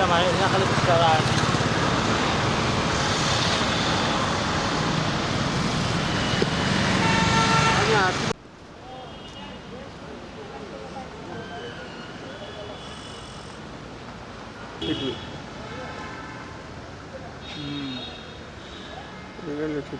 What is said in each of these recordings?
mahirap na kalipis karaan. Anyat. Itu. Ini lucu.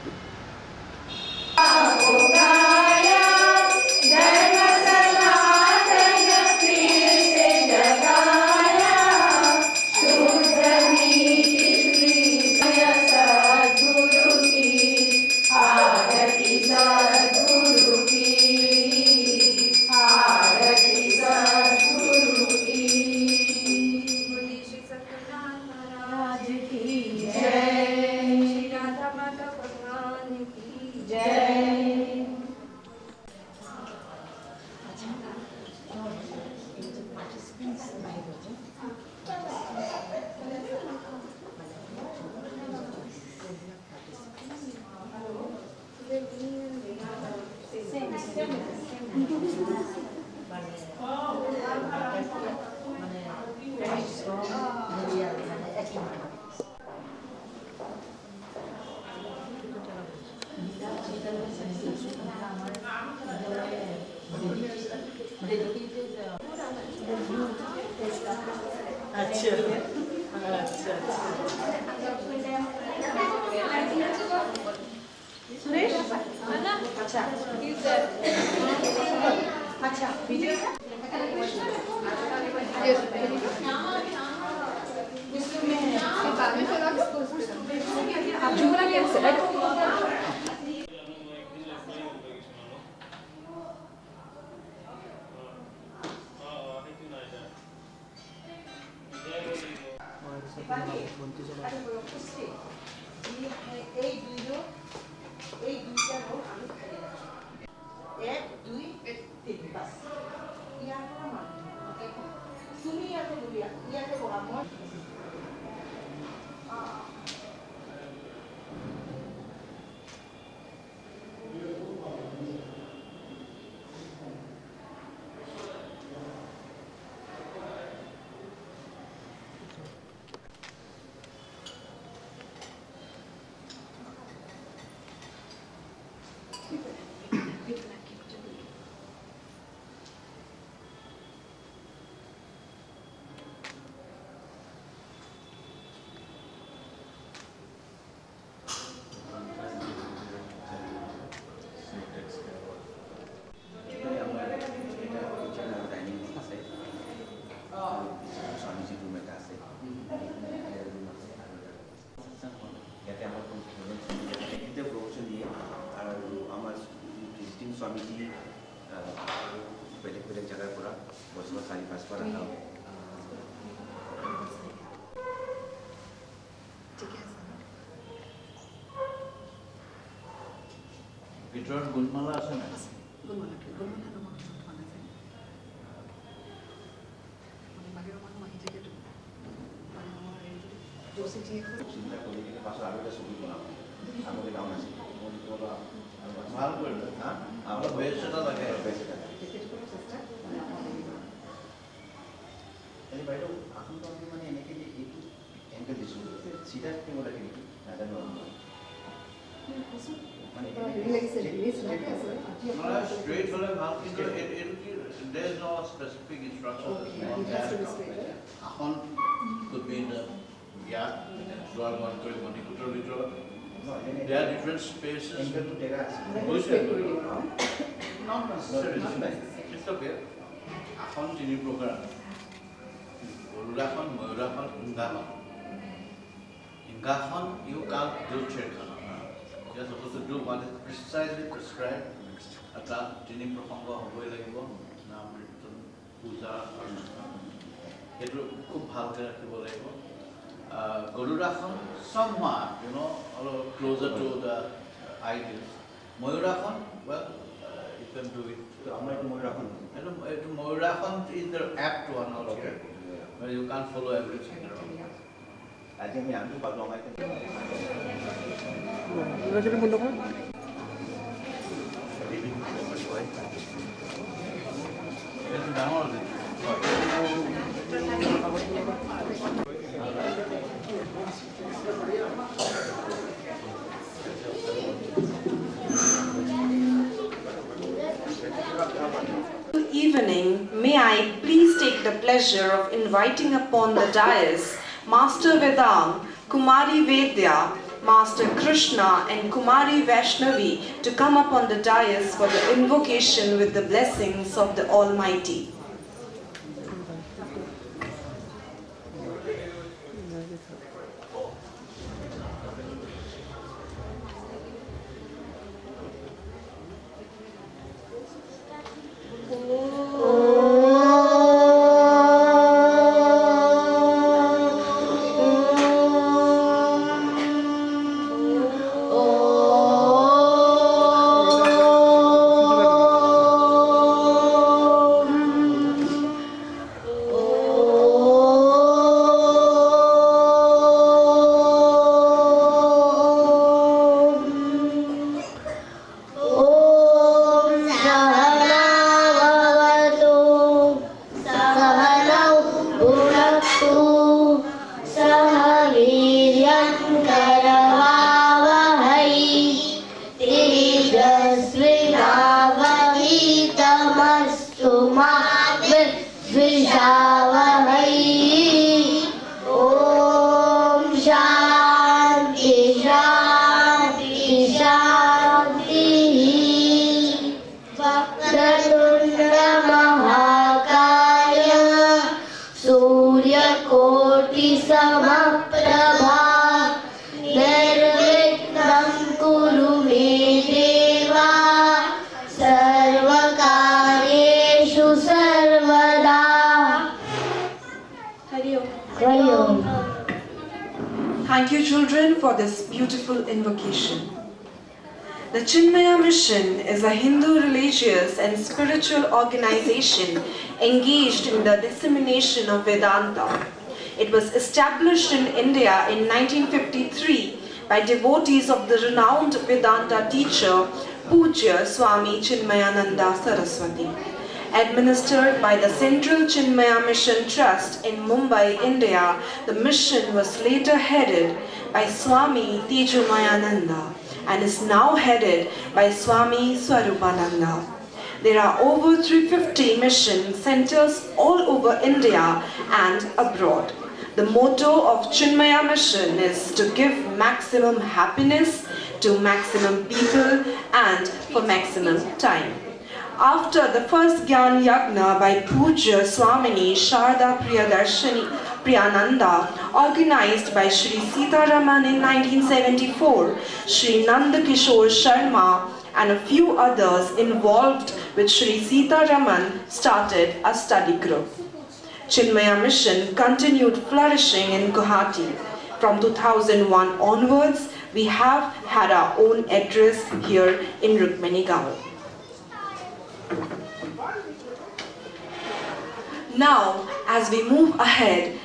अच्छा अच्छा सुरेश अच्छा अच्छा वीडियो आप जुमला कैसे स्वामीजी बेलेग बेलेग जगह पर बसवा 4-5 बार आना ভিতৰত গুণমালা আছে না গুণমালা নামৰ ধন আছে মানে বাহিৰৰ মানুহ আহি থাকে তো মানে আমাৰ এই জোচিটি চিন্তা কৰি কিনে পাছত আৰু এটা ছবি বনাম আগতে গাঁও নাছিল ভাল কৰিলে হা আমাৰ বেছ এটা লাগে বেছ এটা এই বাইদেউ আপোনালোক আমি মানে এনেকৈ যে এইটো এংকেল দিছোঁ চিধা দিব লাগে নেকি নাজানো মানে straight হলে ভাল কিন্তু there is no specific instruction এখন could be in the দুৱাৰ বন্ধ কৰি মণিকূটৰ ভিতৰত there are different spaces এংকেল তো টেকা আছে not necessarily it's okay এখন তিনি প্ৰকাৰ গৰুড়াখন ময়ূৰাখন ইংগাখন ইংগাখন you can't do ছেড়খানা you're supposed to do what is precisely prescribed এটা তিনি প্ৰসংগ হ'বই লাগিব নাম কীৰ্তন পূজা সেইটো খুব ভালকৈ ৰাখিব লাগিব গৰুড়াখন somewhat you know a little closer to the ideals ময়ূৰাখন well you can do it আমরা একটু ময়ূরাখন এইটো ময়ূৰাখন is the apt one also where you can't follow everything আজি আমি আনটো পালো আমাৰ Jadi mundur kan? itu ডাঙৰ I please take the pleasure of inviting upon the dais Master Vedang, Kumari Vedya, Master Krishna and Kumari Vaishnavi to come upon the dais for the invocation with the blessings of the Almighty. Thank you, children, for this beautiful invocation. The Chinmaya Mission is a Hindu religious and spiritual organization engaged in the dissemination of Vedanta. It was established in India in 1953 by devotees of the renowned Vedanta teacher Pujya Swami Chinmayananda Saraswati. Administered by the Central Chinmaya Mission Trust in Mumbai, India, the mission was later headed by Swami Tejomayananda and is now headed by Swami Swarupananda. There are over 350 mission centers all over India and abroad. The motto of Chinmaya Mission is to give maximum happiness to maximum people and for maximum time. After the first Gyan Yagna by Pujya Swamini Sharda Priyananda, organized by Sri Sitaraman in 1974, Sri Nandakishore Sharma and a few others involved with Sri Sitaraman started a study group. Chinmaya Mission continued flourishing in Guwahati. From 2001 onwards, we have had our own address here in Rukmini-Gaon. Now, as we move ahead,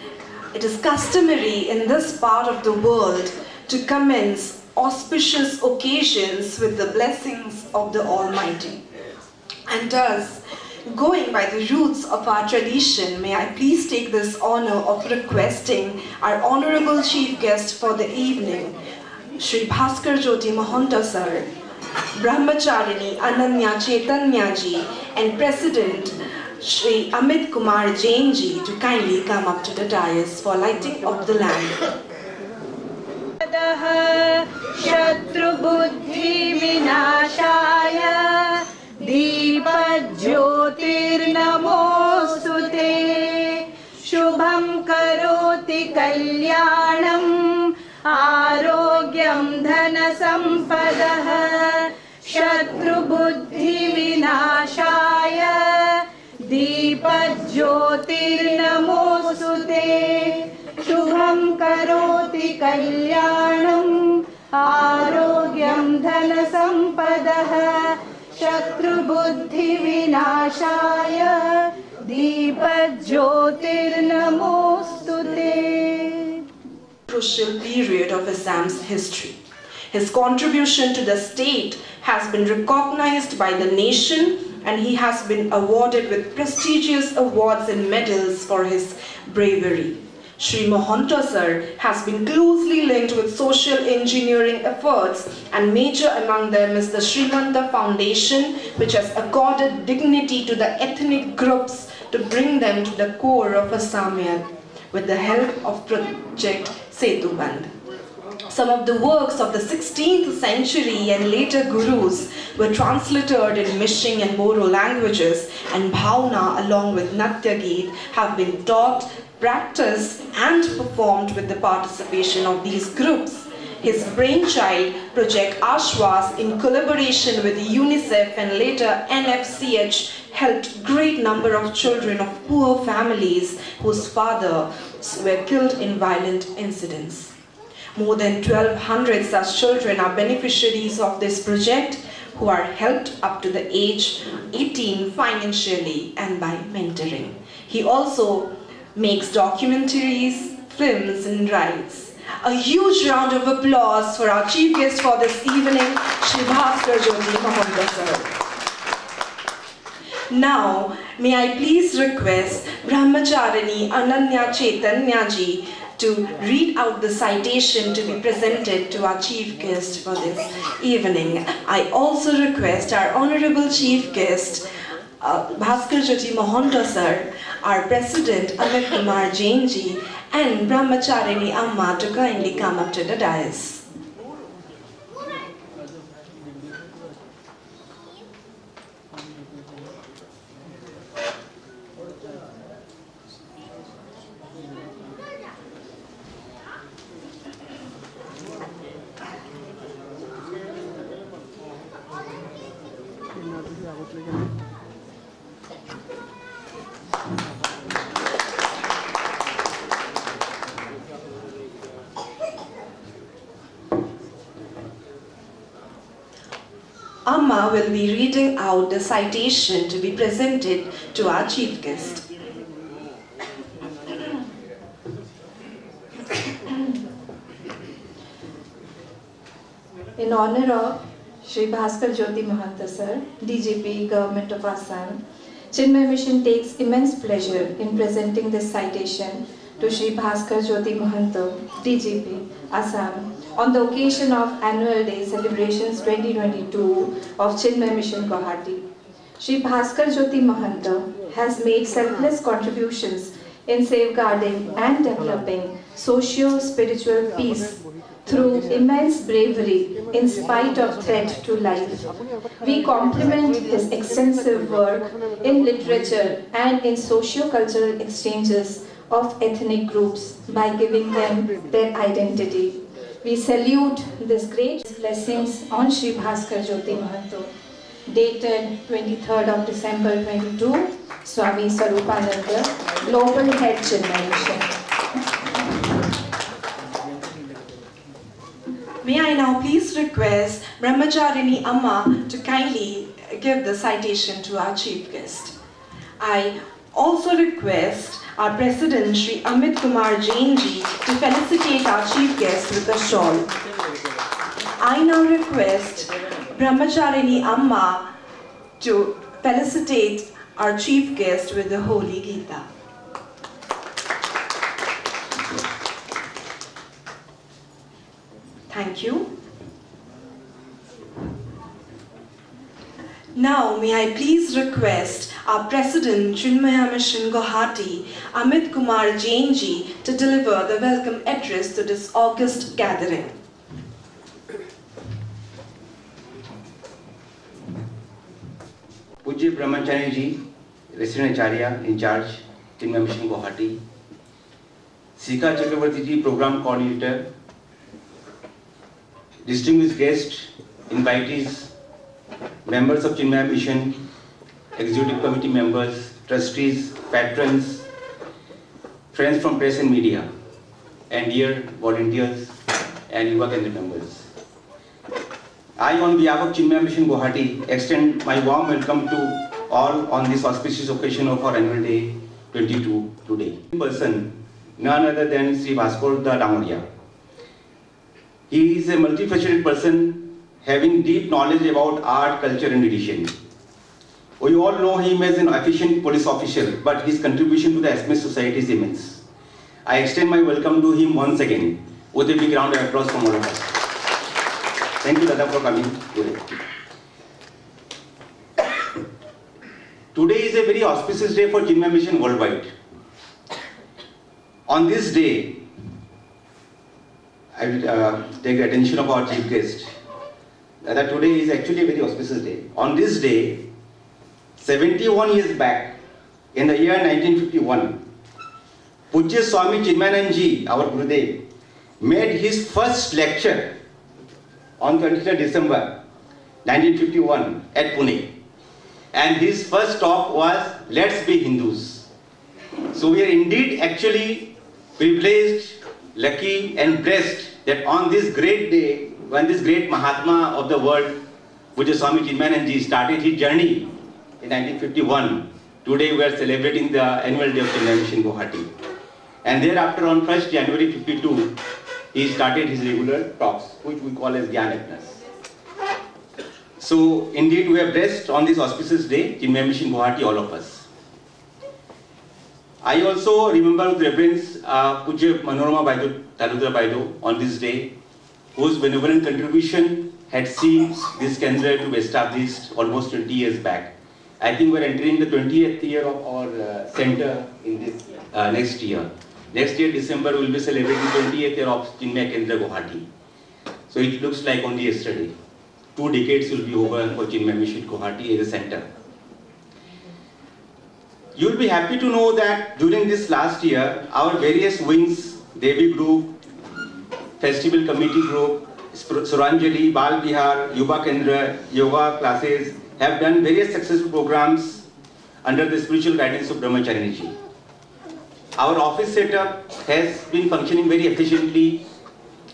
it is customary in this part of the world to commence auspicious occasions with the blessings of the Almighty. And thus, going by the roots of our tradition, may I please take this honor of requesting our honorable chief guest for the evening, Shri Bhaskar Jyoti Mahanta Sir, Brahmacharini Ananya Chaitanya Ji, and President Shri Amit Kumar Jain Ji to kindly come up to the dais for lighting of the lamp. Shatru Buddhi Vinashaya Deepat Jyotir Namostute Shubham Karoti Kalyanam Arogyam Dhana Sampadah Shatru Buddhi Vinashaya Deepat Jyotir Namostute Shubham Karoti Kalyanam Arogyam Dhana Sampadah Shatru Buddhi Vinashaya Deepat Jyotir Namostute. Crucial period of Assam's history. His contribution to the state has been recognized by the nation, and he has been awarded with prestigious awards and medals for his bravery. Shri Mahanta Sir has been closely linked with social engineering efforts, and major among them is the Srimanta Foundation, which has accorded dignity to the ethnic groups to bring them to the core of Assamiyat with the help of Project Setubandh. Some of the works of the 16th century and later gurus were transliterated in Mishing and Moro languages, and Bhavna along with Natya Geet have been taught, practiced and performed with the participation of these groups. His brainchild, Project Ashwas, in collaboration with UNICEF and later NFCH, helped great number of children of poor families whose fathers were killed in violent incidents. More than 1,200 such children are beneficiaries of this project, who are helped up to the age 18 financially and by mentoring. He also makes documentaries, films and writes. A huge round of applause for our chief guest for this evening, Shri Bhaskar Jyoti Mahanta sir. Now, may I please request Brahmacharini Ananya Chaitanya ji to read out the citation to be presented to our chief guest for this evening. I also request our honorable chief guest, Bhaskar Jyoti Mahanta sir, our president Amit Kumar Jain ji, and Brahmacharini Amma to kindly come up to the dais. Amma will be reading out the citation to be presented to our chief guest. In honor of Shri Bhaskar Jyoti Mahanta sir, DGP, Government of Assam, Chinmaya Mission takes immense pleasure in presenting this citation to Shri Bhaskar Jyoti Mahanta, DGP, Assam, on the occasion of Annual Day Celebrations 2022 of Chinmaya Mission Guwahati. Shri Bhaskar Jyoti Mahanta has made selfless contributions in safeguarding and developing socio-spiritual peace through immense bravery in spite of threat to life. We compliment his extensive work in literature and in socio-cultural exchanges of ethnic groups by giving them their identity. We salute this great blessings on Shri Bhaskar Jyoti Mahanta, dated 23rd of December 22, Swami Swarupananda, Global Head Chinmaya Mission. May I now please request Brahmacharini Amma to kindly give the citation to our chief guest. I also request our President Shri Amit Kumar Jain ji to felicitate our chief guest with a shawl. I now request Brahmacharini Amma to felicitate our chief guest with the Holy Gita. Thank you. Now, may I please request our President, Chinmaya Mission Guwahati, Amit Kumar Jain ji, to deliver the welcome address to this august gathering. Pujya Brahmachari ji, Resident Acharya in charge, Chinmaya Mission Guwahati, Sika Chakravarti ji, Program Coordinator, distinguished guests, invitees, members of Chinmaya Mission, Executive Committee members, trustees, patrons, friends from press and media, and dear volunteers and Yuva Kendra members. I, on behalf of Chinmaya Mission Guwahati, extend my warm welcome to all on this auspicious occasion of our Annual Day 22 today. In person, none other than Sri Bhaskar Damodia. He is a multifaceted person having deep knowledge about art, culture and tradition. We all know him as an efficient police officer, but his contribution to the Assamese society is immense. I extend my welcome to him once again with a big round of applause from all of us. Thank you, Dada, for coming today. today is a very auspicious day for Chinmaya Mission worldwide. On this day, I will take the attention of our chief guest that today is actually a very auspicious day. On this day, 71 years back, in the year 1951, Pujya Swami Chinmayanand, our Gurudev, made his first lecture on 23rd December 1951 at Pune. And his first talk was, "Let's be Hindus." So we are indeed actually privileged, lucky and blessed that on this great day, when this great Mahatma of the world, Pujya Swami Chinmayanand started his journey in 1951, today we are celebrating the annual day of Chinmaya Mission Guwahati. And thereafter on 1st January 52, he started his regular talks, which we call as Gyan Yajnas. So indeed we are blessed on this auspicious day, Chinmaya Mission Guwahati, all of us. I also remember with reverence Pujya Manorama Baido, Taludra Baido on this day, whose benevolent contribution had seen this Kendra to be established almost 20 years back. I think we are entering the 20th year of our center in this next year. Next year, December, we will be celebrating 20th year of Chinmaya Kendra Guwahati. So it looks like only yesterday. 2 decades will be over for Chinmaya Mission Guwahati as a center. You will be happy to know that during this last year, our various wings, Devi Group, Festival Committee Group, Suranjali, Bal Vihar, Yuva Kendra, Yoga classes have done various successful programs under the spiritual guidance of Brahmacharya. Our office setup has been functioning very efficiently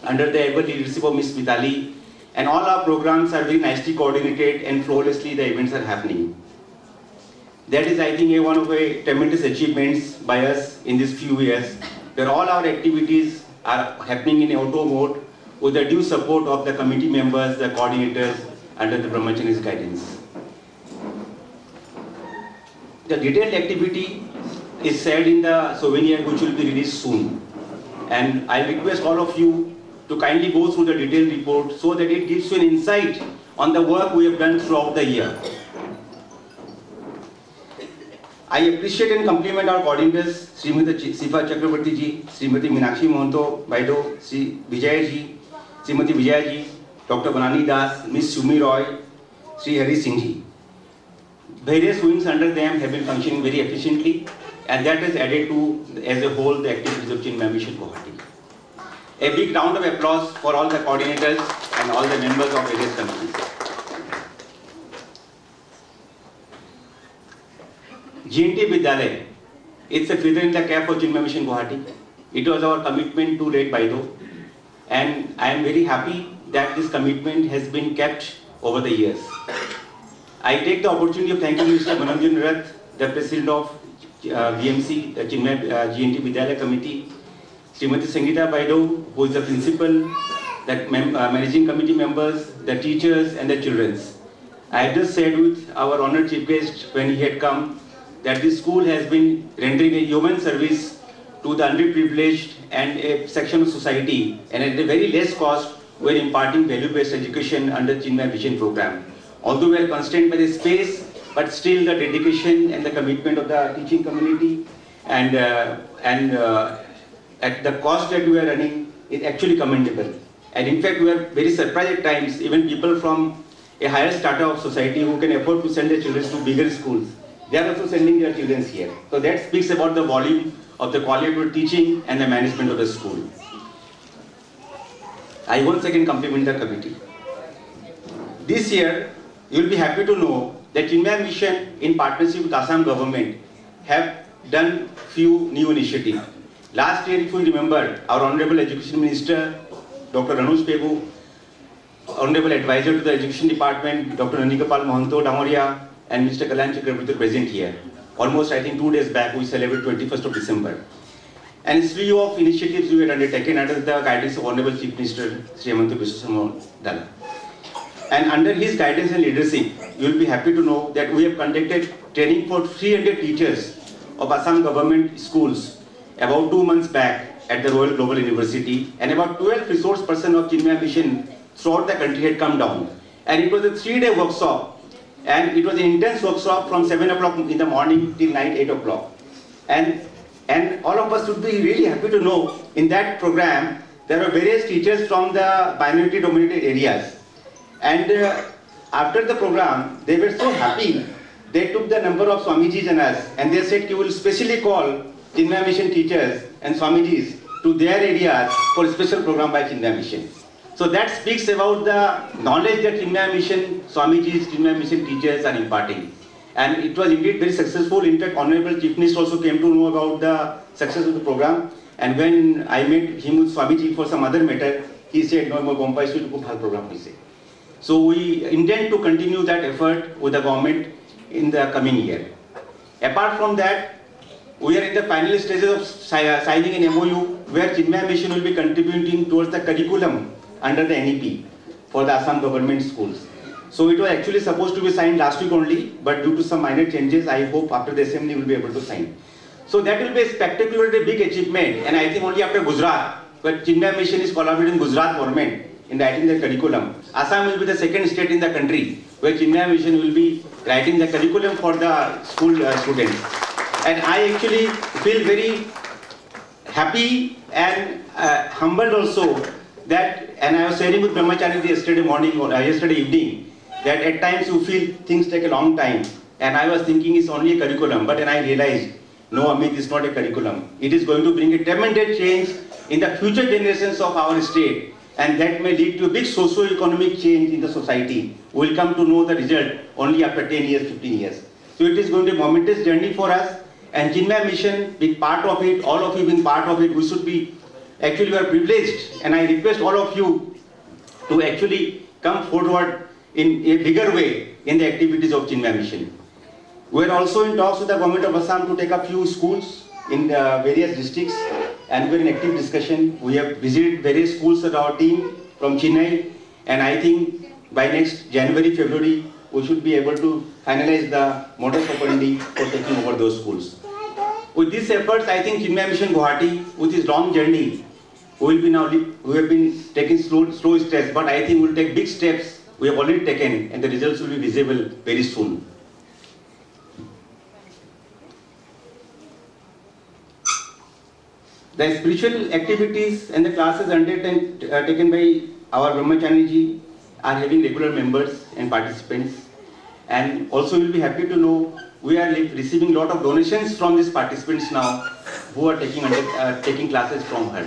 under the able leadership of Ms. Mitali, and all our programs are very nicely coordinated and flawlessly the events are happening. That is, I think, one of the tremendous achievements by us in these few years, where all our activities are happening in auto mode with the due support of the committee members, the coordinators under the Brahmacharya's guidance. The detailed activity is said in the souvenir which will be released soon. And I request all of you to kindly go through the detailed report so that it gives you an insight on the work we have done throughout the year. I appreciate and compliment our coordinators, Srimati Sifa Chakrabarti ji, Srimati Meenakshi Mohanto Baido, Sri Vijay ji, Srimati Vijay ji, Dr. Banani Das, Ms. Sumi Roy, Sri Hari Singh ji. Various wings under them have been functioning very efficiently, and that has added to, as a whole, the activities of Chinmaya Mission Guwahati. A big round of applause for all the coordinators and all the members of various committees. GNT Vidyalaya, it's a feather in the cap for Chinmaya Mission Guwahati. It was our commitment to late Baido, and I am very happy that this commitment has been kept over the years. I take the opportunity of thanking Mr. Mananjan Rath, the President of VMC, the Chinmaya GNT Vidyalaya Committee, Srimati Sangeeta Baido, who is the principal, the managing committee members, the teachers and the children. I have just said with our honored chief guest when he had come that this school has been rendering a human service to the underprivileged and a section of society, and at a very less cost we are imparting value-based education under Chinmaya Vision program. Although we are constrained by the space, but still the dedication and the commitment of the teaching community and at the cost that we are running is actually commendable. And in fact, we are very surprised at times, even people from a higher strata of society who can afford to send their children to bigger schools, they are also sending their children here. So that speaks about the volume of the quality of teaching and the management of the school. I once again compliment the committee. This year, you will be happy to know that Chinmaya Mission, in partnership with Assam government, have done few new initiatives. Last year, if you remember, our Honorable Education Minister, Dr. Anuj Pegu, Honorable Advisor to the Education Department, Dr. Nanikapal Mohanto Damoria, and Mr. Kalyan Chakrabarti present here. Almost, I think, 2 days back, we celebrated 21st of December. And a slew of initiatives we had undertaken under the guidance of Honorable Chief Minister, Sri Hemanta Biswa Dala. And under his guidance and leadership, you will be happy to know that we have conducted training for 300 teachers of Assam government schools about 2 months back at the Royal Global University, and about 12 resource persons of Chinmaya Mission throughout the country had come down. And it was a 3-day workshop And it was an intense workshop from 7 o'clock in the morning till night 8 o'clock. And all of us would be really happy to know in that program there were various teachers from the minority dominated areas. And after the program, they were so happy, they took the number of Swamijis and us, and they said, we will specially call Chinmaya Mission teachers and Swamijis to their areas for a special program by Chinmaya Mission. So that speaks about the knowledge that Chinmaya Mission Swamijis, Chinmaya Mission teachers are imparting. And it was indeed very successful. In fact, Honorable Chief Minister also came to know about the success of the program. And when I met him with Swamiji for some other matter, he said, no, more Bombay Street program. So we intend to continue that effort with the government in the coming year. Apart from that, we are in the final stages of signing an MOU where Chinmaya Mission will be contributing towards the curriculum under the NEP for the Assam government schools. So it was actually supposed to be signed last week only, but due to some minor changes, I hope after the assembly we will be able to sign. So that will be a spectacularly big achievement, and I think only after Gujarat, where Chinmaya Mission is collaborating with Gujarat government in writing the curriculum. Assam will be the second state in the country where Chinmaya Mission will be writing the curriculum for the school students. And I actually feel very happy and humbled also that, and I was sharing with Brahmacharya yesterday morning or yesterday evening, that at times you feel things take a long time. And I was thinking it's only a curriculum, but then I realized, no, Amit, it's not a curriculum. It is going to bring a tremendous change in the future generations of our state. And that may lead to a big socio-economic change in the society. We will come to know the result only after 10 years, 15 years. So it is going to be a momentous journey for us. And Chinmaya Mission, being part of it, all of you being part of it, we should be, actually we are privileged. And I request all of you to actually come forward in a bigger way in the activities of Chinmaya Mission. We are also in talks with the government of Assam to take a few schools in the various districts, and we are in active discussion. We have visited various schools with our team from Chennai, and I think by next January, February, we should be able to finalize the modus operandi for taking over those schools. With these efforts, I think Chinmaya Mission Guwahati, with its long journey, we have been taking slow steps, but I think we'll take big steps. We have already taken, and the results will be visible very soon. The spiritual activities and the classes undertaken by our Brahmacharya are having regular members and participants. And also you'll be happy to know we are receiving a lot of donations from these participants now who are taking classes from her.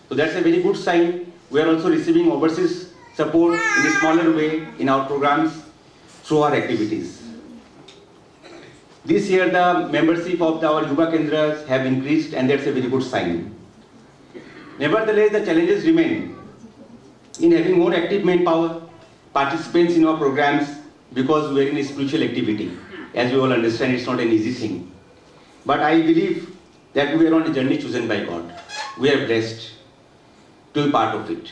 So that's a very good sign. We are also receiving overseas support in a smaller way in our programs through our activities. This year the membership of our Yuva Kendras have increased, and that's a very good sign. Nevertheless, the challenges remain in having more active manpower, participants in our programs, because we are in a spiritual activity. As we all understand, it's not an easy thing. But I believe that we are on a journey chosen by God. We are blessed to be part of it.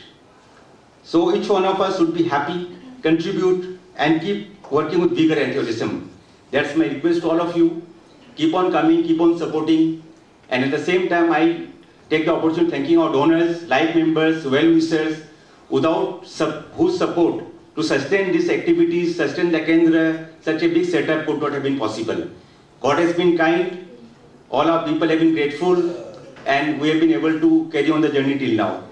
So each one of us should be happy, contribute, and keep working with vigor and enthusiasm. That's my request to all of you. Keep on coming, keep on supporting, and at the same time, I take the opportunity thanking our donors, life members, well-wishers, without whose support to sustain these activities, sustain the Kendra, such a big setup could not have been possible. God has been kind, all our people have been grateful, and we have been able to carry on the journey till now.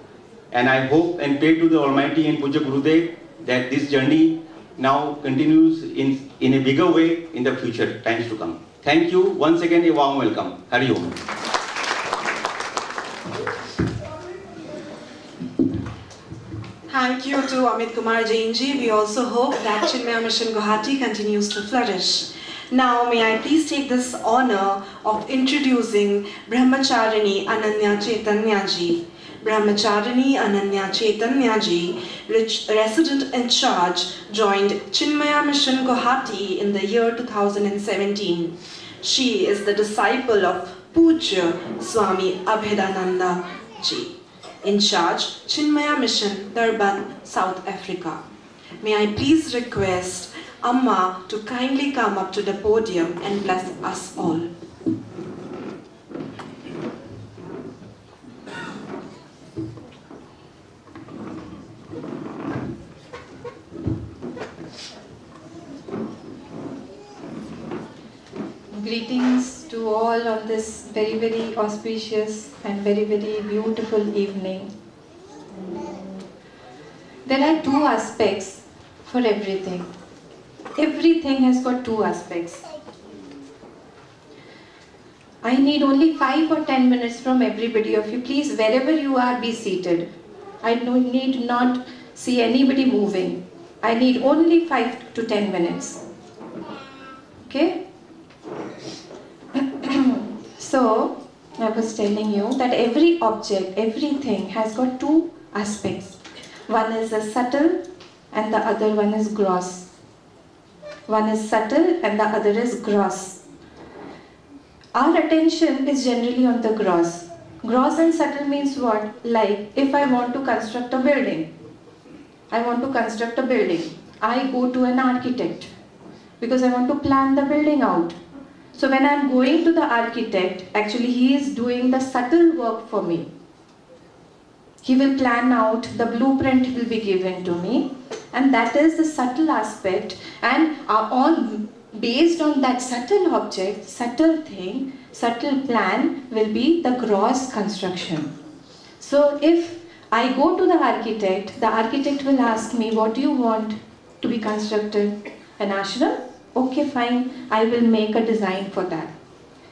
And I hope and pray to the Almighty and Puja Gurudev that this journey now continues in a bigger way in the future, times to come. Thank you. Once again, a warm welcome. Hari Om. Thank you to Amit Kumar Jainji. We also hope that Chinmaya Mission Guwahati continues to flourish. Now, may I please take this honor of introducing Brahmacharini Ananya Chaitanya Ji. Brahmacharini Ananya Chaitanya Ji, resident in charge, joined Chinmaya Mission Guwahati in the year 2017. She is the disciple of Pujya Swami Abhedananda Ji, in charge, Chinmaya Mission, Durban, South Africa. May I please request Amma to kindly come up to the podium and bless us all. Greetings to all on this very, very auspicious and very, very beautiful evening. There are two aspects for everything. Everything has got two aspects. I need only 5 or 10 minutes from everybody of you. Please, wherever you are, be seated. I need not see anybody moving. I need only 5 to 10 minutes. Okay? So, I was telling you that every object, everything has got two aspects. One is a subtle and the other one is gross. One is subtle and the other is gross. Our attention is generally on the gross. Gross and subtle means what? Like if I want to construct a building. I go to an architect because I want to plan the building out. So when I am going to the architect, actually he is doing the subtle work for me. He will plan out, the blueprint will be given to me, and that is the subtle aspect, and based on that subtle object, subtle thing, subtle plan will be the gross construction. So if I go to the architect will ask me, what do you want to be constructed? An ashram? Okay, fine, I will make a design for that.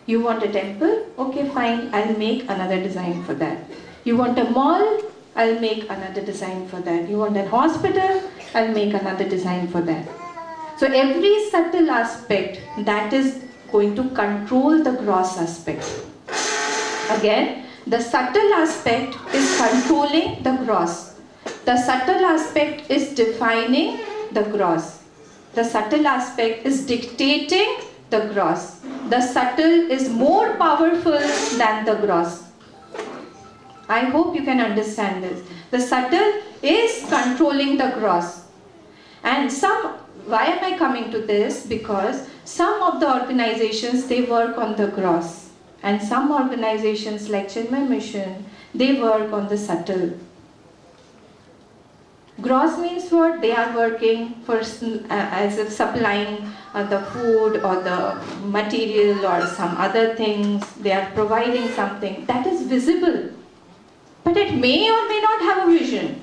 You want a temple? Okay, fine, I'll make another design for that. You want a mall? I'll make another design for that. You want a hospital? I'll make another design for that. So every subtle aspect that is going to control the gross aspect. Again, the subtle aspect is controlling the gross. The subtle aspect is defining the gross. The subtle aspect is dictating the gross. The subtle is more powerful than the gross. I hope you can understand this. The subtle is controlling the gross. And why am I coming to this? Because some of the organizations, they work on the gross. And some organizations like Chinmaya Mission, they work on the subtle. Gross means what? They are working for as if supplying the food or the material or some other things. They are providing something that is visible. But it may or may not have a vision.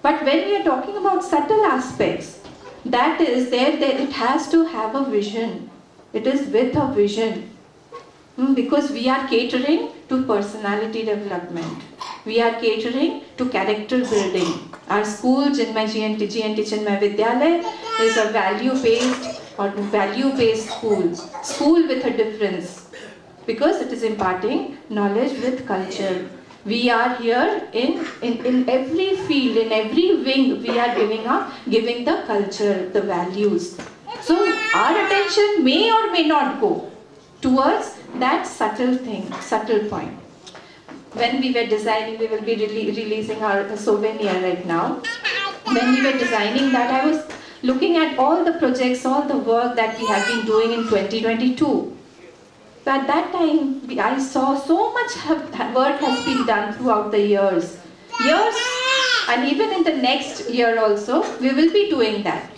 But when we are talking about subtle aspects, that is it has to have a vision. It is with a vision. Because we are catering to personality development. We are catering to character building. Our school, GNT Chinmaya Vidyalaya, is a value-based school. School with a difference. Because it is imparting knowledge with culture. We are here in every field, in every wing, we are giving the culture, the values. So our attention may or may not go towards that subtle thing, subtle point. When we were designing, we will be releasing our souvenir right now. When we were designing that, I was looking at all the projects, all the work that we have been doing in 2022. So at that time, I saw so much work has been done throughout the years. And even in the next year also, we will be doing that.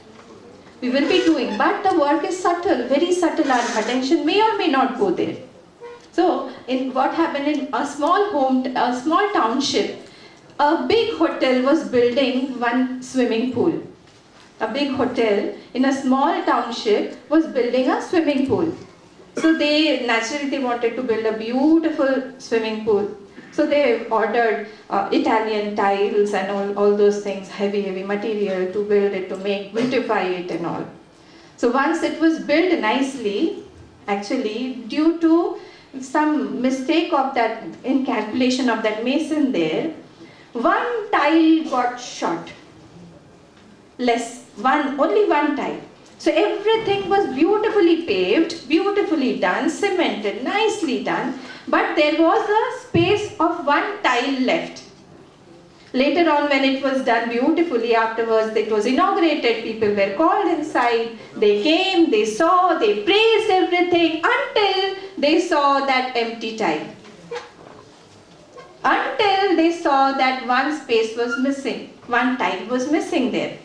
But the work is subtle, very subtle. Our attention may or may not go there. So, what happened in a small township, a big hotel was building one swimming pool. A big hotel in a small township was building a swimming pool. So they wanted to build a beautiful swimming pool. So they ordered Italian tiles and all those things, heavy material to build it, to beautify it and all. So once it was built nicely, actually due to some mistake of that, in calculation of that mason there, one tile got short. Only one tile. So everything was beautifully paved, beautifully done, cemented, nicely done, but there was a space of one tile left. Later on, when it was done beautifully, afterwards it was inaugurated, people were called inside, they came, they saw, they praised everything until they saw that empty tile. Until they saw that one space was missing, one tile was missing there.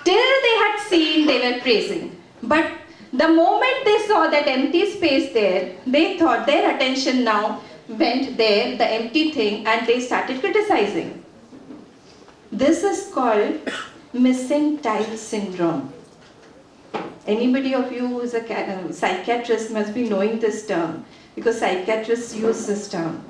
Till they had seen, they were praising. But The moment they saw that empty space there, they thought their attention now went there, the empty thing, and they started criticizing. This is called missing tile syndrome. Anybody of you who is a psychiatrist must be knowing this term, because psychiatrists use this term.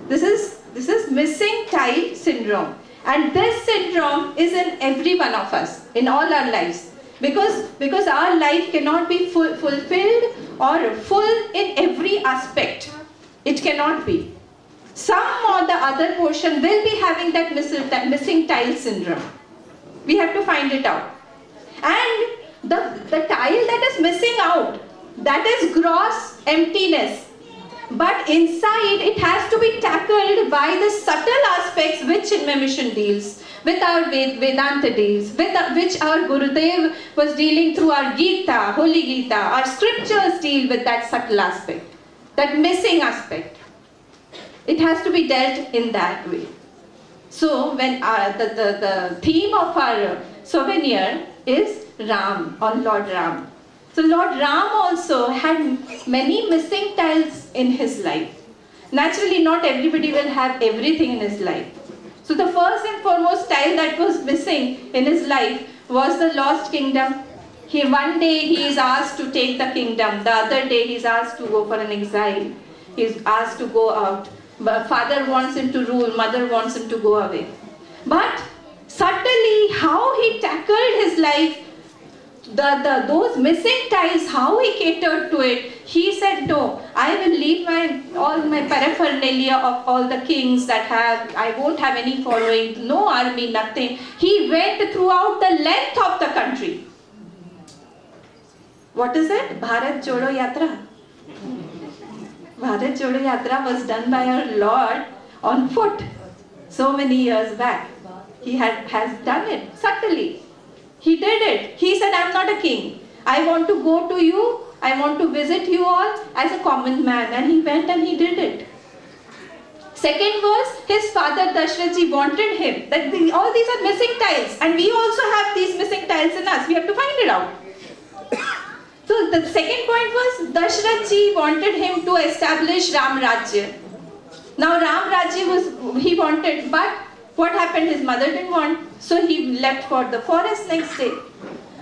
This is missing tile syndrome. And this syndrome is in every one of us, in all our lives. Because our life cannot be fulfilled or full in every aspect. It cannot be. Some or the other portion will be having that missing tile syndrome. We have to find it out. And the tile that is missing out, that is gross emptiness. But inside, it has to be tackled by the subtle aspects which Chinmaya Mission deals, with our Vedanta deals, with which our Gurudev was dealing through our Gita, Holy Gita. Our scriptures deal with that subtle aspect, that missing aspect. It has to be dealt in that way. So, when the theme of our souvenir is Ram, on Lord Ram. So Lord Ram also had many missing tiles in his life. Naturally, not everybody will have everything in his life. So the first and foremost tile that was missing in his life was the lost kingdom. One day he is asked to take the kingdom. The other day he is asked to go for an exile. He is asked to go out. But father wants him to rule, mother wants him to go away. But subtly, how he tackled his life, those missing tiles, how he catered to it, he said, no, I will leave all my paraphernalia of all the kings that I won't have any following, no army, nothing. He went throughout the length of the country. What is it? Bharat Jodo Yatra. Bharat Jodo Yatra was done by our Lord on foot so many years back. He has done it subtly. He did it. He said, I'm not a king. I want to go to you. I want to visit you all as a common man. And he went and he did it. Second was, his father Dashrath wanted him. That all these are missing tiles. And we also have these missing tiles in us. We have to find it out. So the second point was, Dashrath wanted him to establish Ram Rajya. Now Ram Rajya he wanted, but what happened? His mother didn't want. So he left for the forest next day.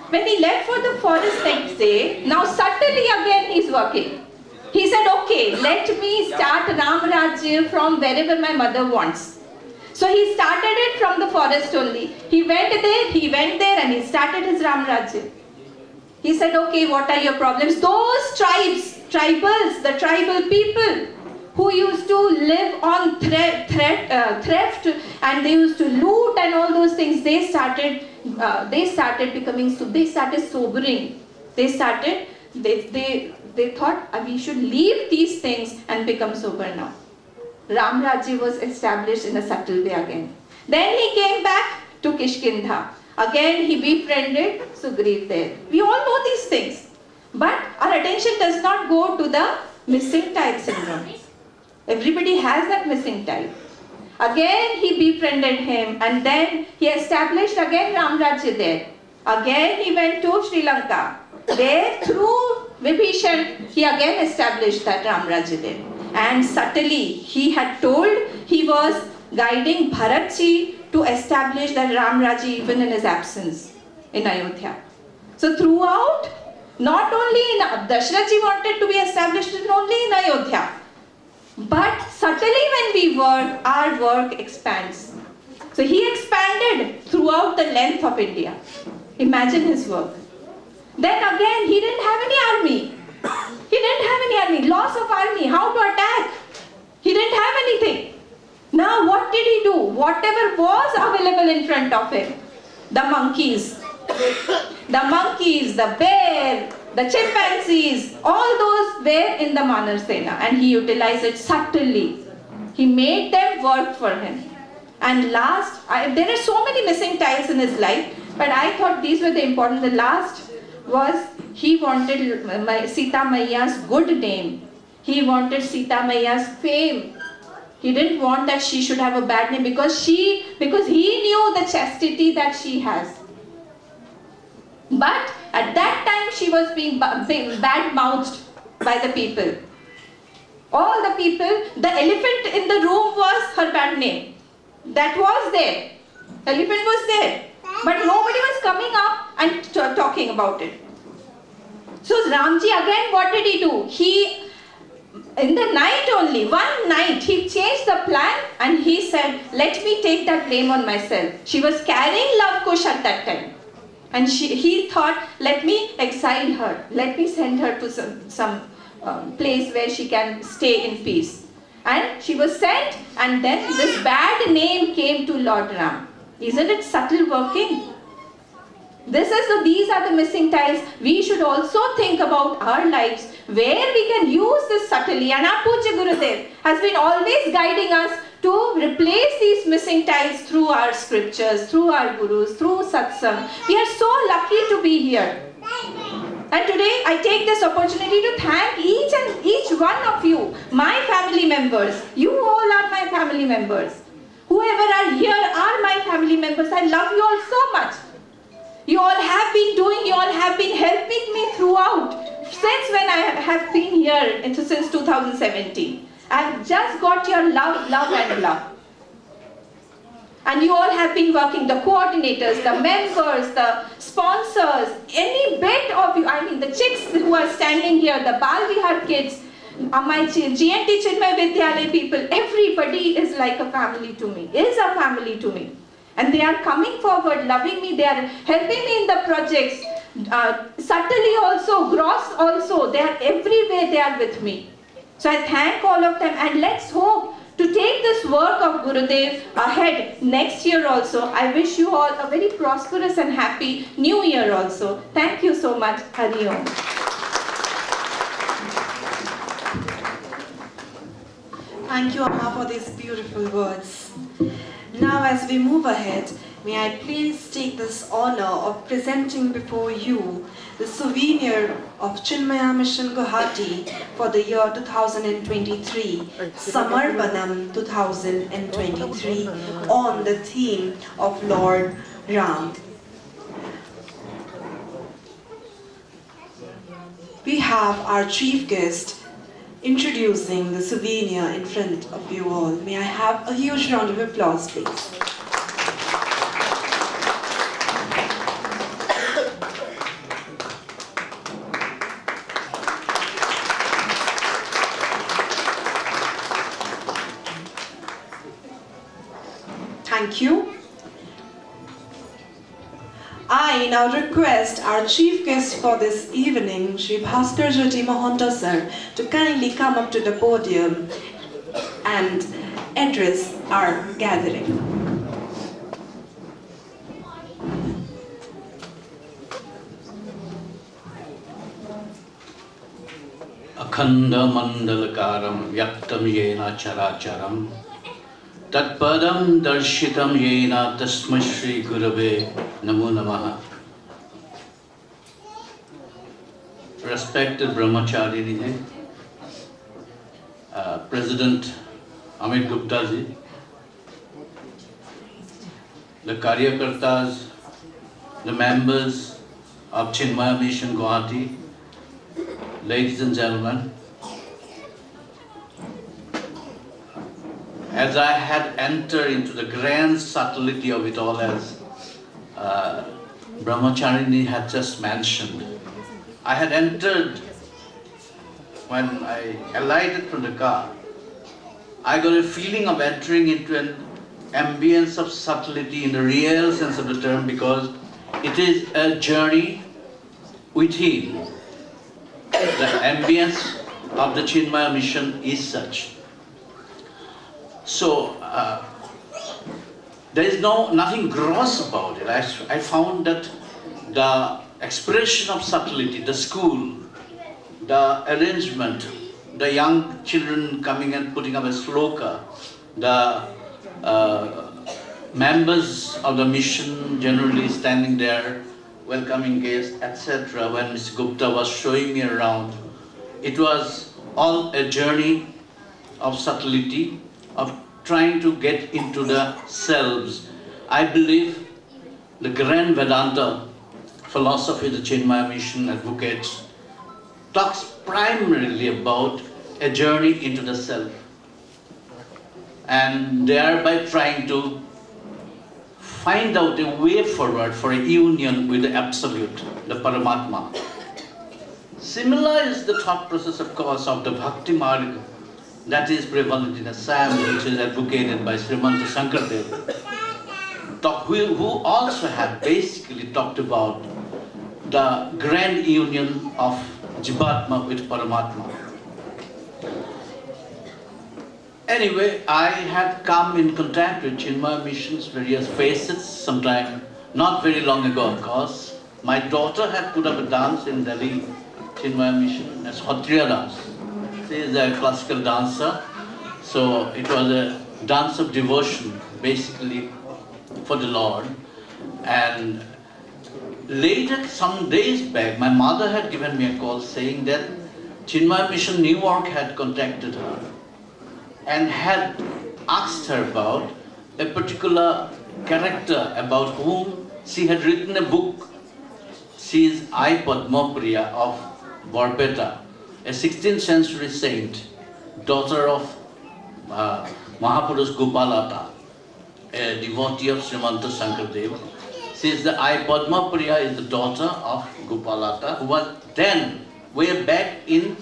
When he left for the forest next day, now subtly again he's working. He said, okay, let me start Ram Rajya from wherever my mother wants. So he started it from the forest only. He went there and he started his Ram Rajya. He said, okay, what are your problems? Those tribals, the tribal people who used to live on theft and they used to loot and all those things, they started sobering. They thought we should leave these things and become sober now. Ram Rajya was established in a subtle way again. Then he came back to Kishkindha. Again he befriended Sugriv there. We all know these things. But our attention does not go to the missing tile syndrome. Everybody has that missing tile. Again he befriended him and then he established again Ram Rajya there. Again he went to Sri Lanka. There through Vibhishan he again established that Ram Rajya there. And subtly he had told, he was guiding Bharatji to establish that Ram Rajya even in his absence in Ayodhya. So throughout, not only in Dashrath wanted to be established only in Ayodhya, but subtly when we work, our work expands. So he expanded throughout the length of India. Imagine his work. Then again, he didn't have any army. He didn't have any army. Loss of army. How to attack? He didn't have anything. Now what did he do? Whatever was available in front of him. The monkeys. The bear, the chimpanzees, all those were in the Manarsena and he utilized it subtly. He made them work for him. And last, there are so many missing tiles in his life, but I thought these were the important. The last was he wanted Sita Maiya's good name. He wanted Sita Maiya's fame. He didn't want that she should have a bad name because he knew the chastity that she has. But at that time time she was being bad-mouthed by the people. All the people, the elephant in the room was her bad name. That was there. Elephant was there. But nobody was coming up and talking about it. So Ramji again, what did he do? He, in the night only, one night, he changed the plan and he said, let me take that blame on myself. She was carrying Love Kush at that time. And he thought, let me exile her. Let me send her to some place where she can stay in peace. And she was sent, and then this bad name came to Lord Ram. Isn't it subtle working? These are the missing ties. We should also think about our lives where we can use this subtly. And our Pujya Gurudev has been always guiding us to replace these missing ties through our scriptures, through our gurus, through satsang. We are so lucky to be here. And today I take this opportunity to thank each one of you, my family members. You all are my family members. Whoever are here are my family members. I love you all so much. You all have been helping me throughout. Since when I have been here, since 2017. I've just got your love and love. And you all have been working, the coordinators, the members, the sponsors, any bit of you, I mean the chicks who are standing here, the Bal Vihar kids, my GNT Chinmaya Vidyalaya people, everybody is like a family to me, is a family to me. And they are coming forward, loving me, they are helping me in the projects, subtly also, gross also, they are everywhere, they are with me. So I thank all of them, and let's hope to take this work of Gurudev ahead next year also. I wish you all a very prosperous and happy new year also. Thank you so much. Hari Om. Thank you, Amma, for these beautiful words. Now, as we move ahead, may I please take this honor of presenting before you the souvenir of Chinmaya Mission Guwahati for the year 2023, Samarpanam 2023, on the theme of Lord Ram. We have our chief guest introducing the souvenir in front of you all. May I have a huge round of applause, please. Thank you. I now request our chief guest for this evening, Shri Bhaskar Jyoti Mahanta sir, to kindly come up to the podium and address our gathering. Akhanda mandalakaram vyaktam yena characharam Tatpadam darshitam yena tasma Shri Gurave Namo Namaha. Respected Brahmachari, President Amit Gupta ji, the Karyakartas, the members of Chinmaya Mission Guwahati, ladies and gentlemen, as I had entered into the grand subtlety of it all, as Brahmacharini had just mentioned, I had entered, when I alighted from the car, I got a feeling of entering into an ambience of subtlety in the real sense of the term, because it is a journey within. The ambience of the Chinmaya mission is such. So, there is nothing gross about it. I found that the expression of subtlety, the school, the arrangement, the young children coming and putting up a sloka, the members of the mission generally standing there, welcoming guests, etc. When Ms. Gupta was showing me around, it was all a journey of subtlety, of trying to get into the selves. I believe the grand Vedanta philosophy the Chinmaya mission advocates talks primarily about a journey into the self, and thereby trying to find out a way forward for a union with the Absolute, the Paramatma. Similar is the thought process, of course, of the Bhakti Marga that is prevalent in Assam, which is advocated by Srimanta Shankardev, who also had basically talked about the grand union of Jivatma with Paramatma. Anyway, I had come in contact with Chinmaya mission's various facets sometime, not very long ago, of course. My daughter had put up a dance in Delhi, Chinmaya mission, as Kshatriya dance. She is a classical dancer, so it was a dance of devotion, basically, for the Lord. And later, some days back, my mother had given me a call saying that Chinmaya Mission New York had contacted her and had asked her about a particular character about whom she had written a book. She is I Padmapriya of Barpeta, a 16th century saint, daughter of Mahapurush Gopalata, a devotee of Srimanta Shankardev. She is the I Padmapriya is the daughter of Gopalata, who was then, way back in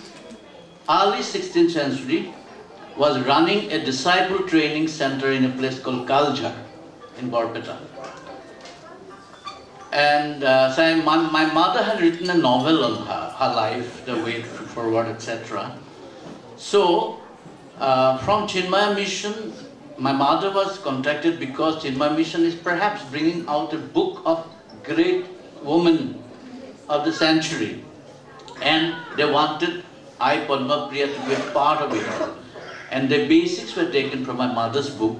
early 16th century, was running a disciple training center in a place called Kaljak in Barpeta. And so my mother had written a novel on her life, the way forward, etc. So, from Chinmaya Mission, my mother was contacted because Chinmaya Mission is perhaps bringing out a book of great women of the century. And they wanted I Padmapriya to be a part of it. And the basics were taken from my mother's book.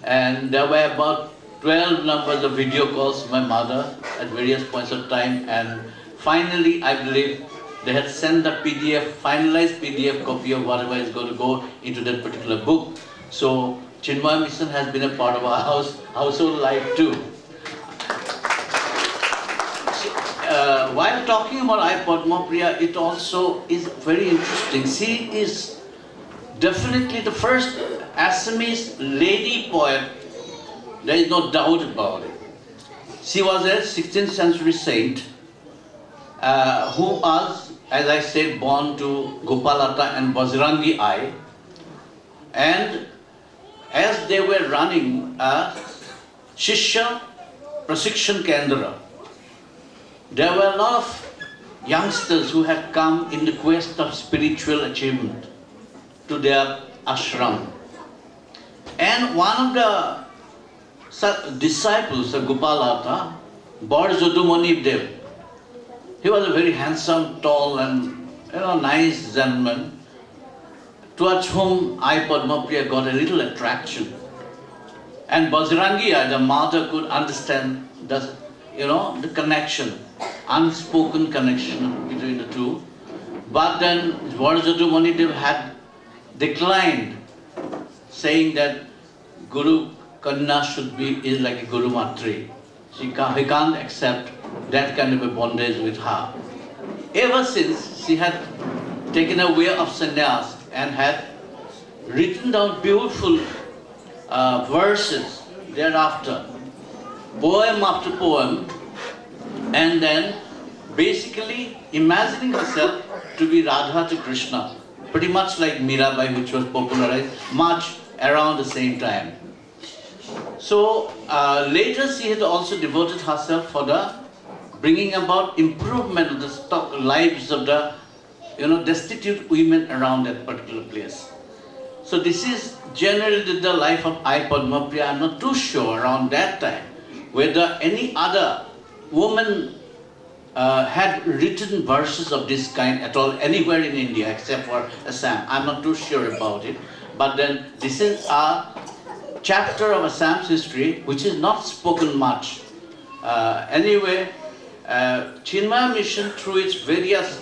And there were about 12 numbers of video calls with my mother at various points of time. And finally, I believe, they had sent the PDF, finalized PDF copy of whatever is going to go into that particular book. So, Chinmaya Mission has been a part of our household life too. While talking about I Padmapriya, it also is very interesting. She is definitely the first Assamese lady poet, there is no doubt about it. She was a 16th century saint who was, as I said, born to Gopalata and Bajrangi I. And as they were running a Shishya Prashikshan Kendra, there were a lot of youngsters who had come in the quest of spiritual achievement to their ashram. And one of the disciples of Gopalata, Bharjadumani Dev, he was a very handsome, tall and nice gentleman, towards whom I Padmapriya got a little attraction. And Bajrangiya, the mother, could understand the connection, unspoken connection between the two. But then Bharjadumani Dev had declined, saying that Guru Kanna is like a Guru Matri. He can't accept that kind of a bondage with her. Ever since, she had taken a way of sannyas and had written down beautiful verses thereafter, poem after poem, and then basically imagining herself to be Radha to Krishna, pretty much like Mirabai, which was popularized much around the same time. So later she had also devoted herself for the bringing about improvement of the lives of the destitute women around that particular place. So this is generally the life of I Padmapriya. I'm not too sure around that time whether any other woman had written verses of this kind at all anywhere in India except for Assam. I'm not too sure about it. But then this is a chapter of Assam's history which is not spoken much. Anyway, Chinmaya Mission, through its various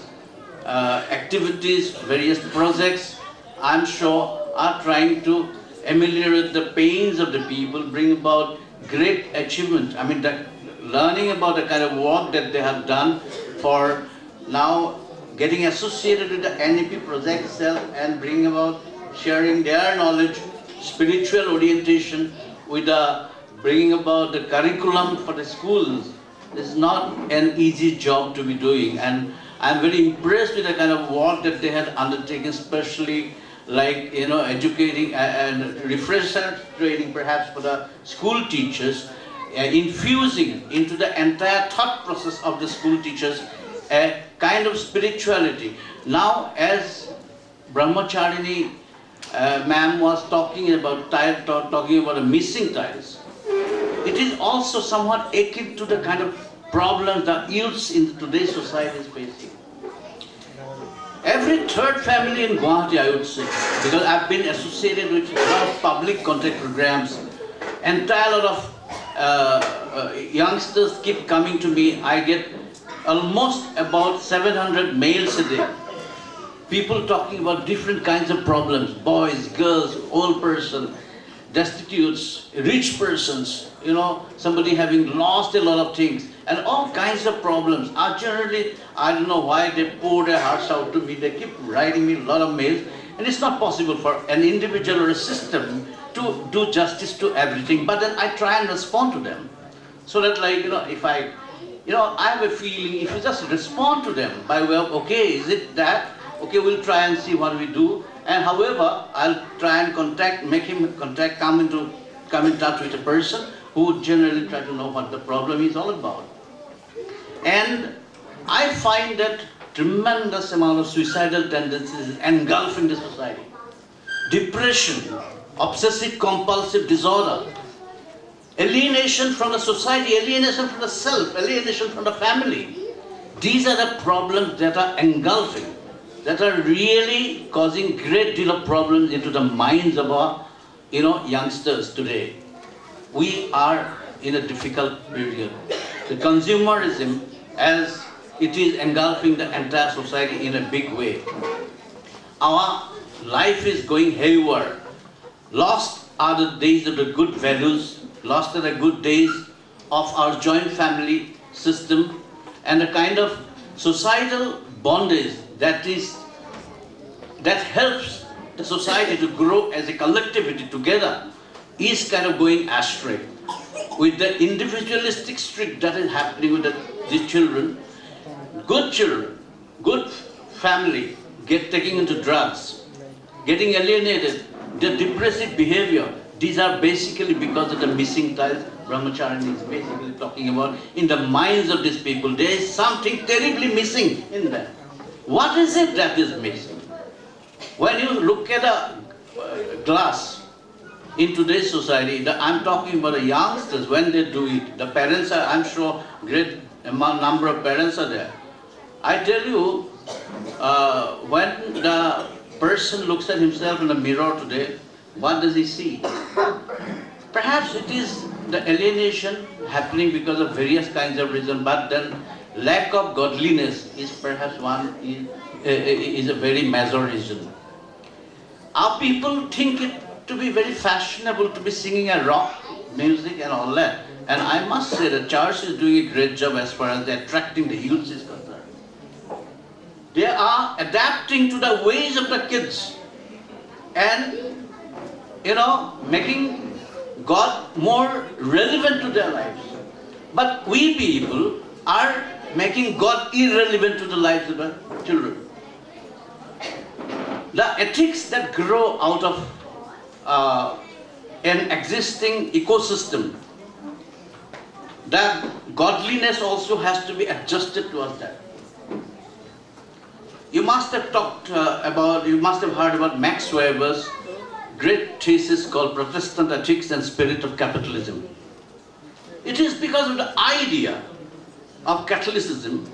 activities, various projects, I'm sure are trying to ameliorate the pains of the people, bring about great achievement. I mean, the learning about the kind of work that they have done for now getting associated with the NEP project itself and bring about sharing their knowledge, spiritual orientation with the bringing about the curriculum for the schools is not an easy job to be doing. And I'm very impressed with the kind of work that they had undertaken, especially like, educating and refresher training perhaps for the school teachers, infusing into the entire thought process of the school teachers a kind of spirituality. Now, as Brahmacharini ma'am was talking about the missing tiles, it is also somewhat akin to the kind of problems the youths in today's society is facing. Every third family in Guwahati, I would say, because I've been associated with a lot of public contact programs, entire lot of youngsters keep coming to me. I get almost about 700 mails a day. People talking about different kinds of problems, boys, girls, old person, destitutes, rich persons, somebody having lost a lot of things, and all kinds of problems are generally, I don't know why they pour their hearts out to me. They keep writing me a lot of mails, and it's not possible for an individual or a system to do justice to everything, but then I try and respond to them. So that if I have a feeling, if you just respond to them by way of, okay, is it that? Okay, we'll try and see what we do. And however, I'll try and make him come in touch with a person who would generally try to know what the problem is all about. And I find that tremendous amount of suicidal tendencies engulfing the society. Depression, obsessive compulsive disorder, alienation from the society, alienation from the self, alienation from the family. These are the problems that are engulfing, that are really causing great deal of problems into the minds of our youngsters today. We are in a difficult period. The consumerism, as it is engulfing the entire society in a big way. Our life is going haywire. Lost are the days of the good values, lost are the good days of our joint family system, and the kind of societal bondage that helps the society to grow as a collectivity together is kind of going astray. With the individualistic streak that is happening with the children, good family taking into drugs, getting alienated, the depressive behavior. These are basically because of the missing tiles Brahmacharini is basically talking about. In the minds of these people, there is something terribly missing in them. What is it that is missing? When you look at a glass in today's society, I'm talking about the youngsters, when they do it, the parents are, I'm sure, great number of parents are there. I tell you, when the person looks at himself in the mirror today, what does he see? Perhaps it is the alienation happening because of various kinds of reasons, but then lack of godliness is perhaps is a very major reason. Our people think it to be very fashionable to be singing a rock music and all that. And I must say the church is doing a great job as far as attracting the youth is concerned. They are adapting to the ways of the kids and, making God more relevant to their lives. But we people are making God irrelevant to the lives of the children. The ethics that grow out of an existing ecosystem, that godliness also has to be adjusted towards that. You must have heard about Max Weber's great thesis called Protestant Ethics and Spirit of Capitalism. It is because of the idea of Catholicism,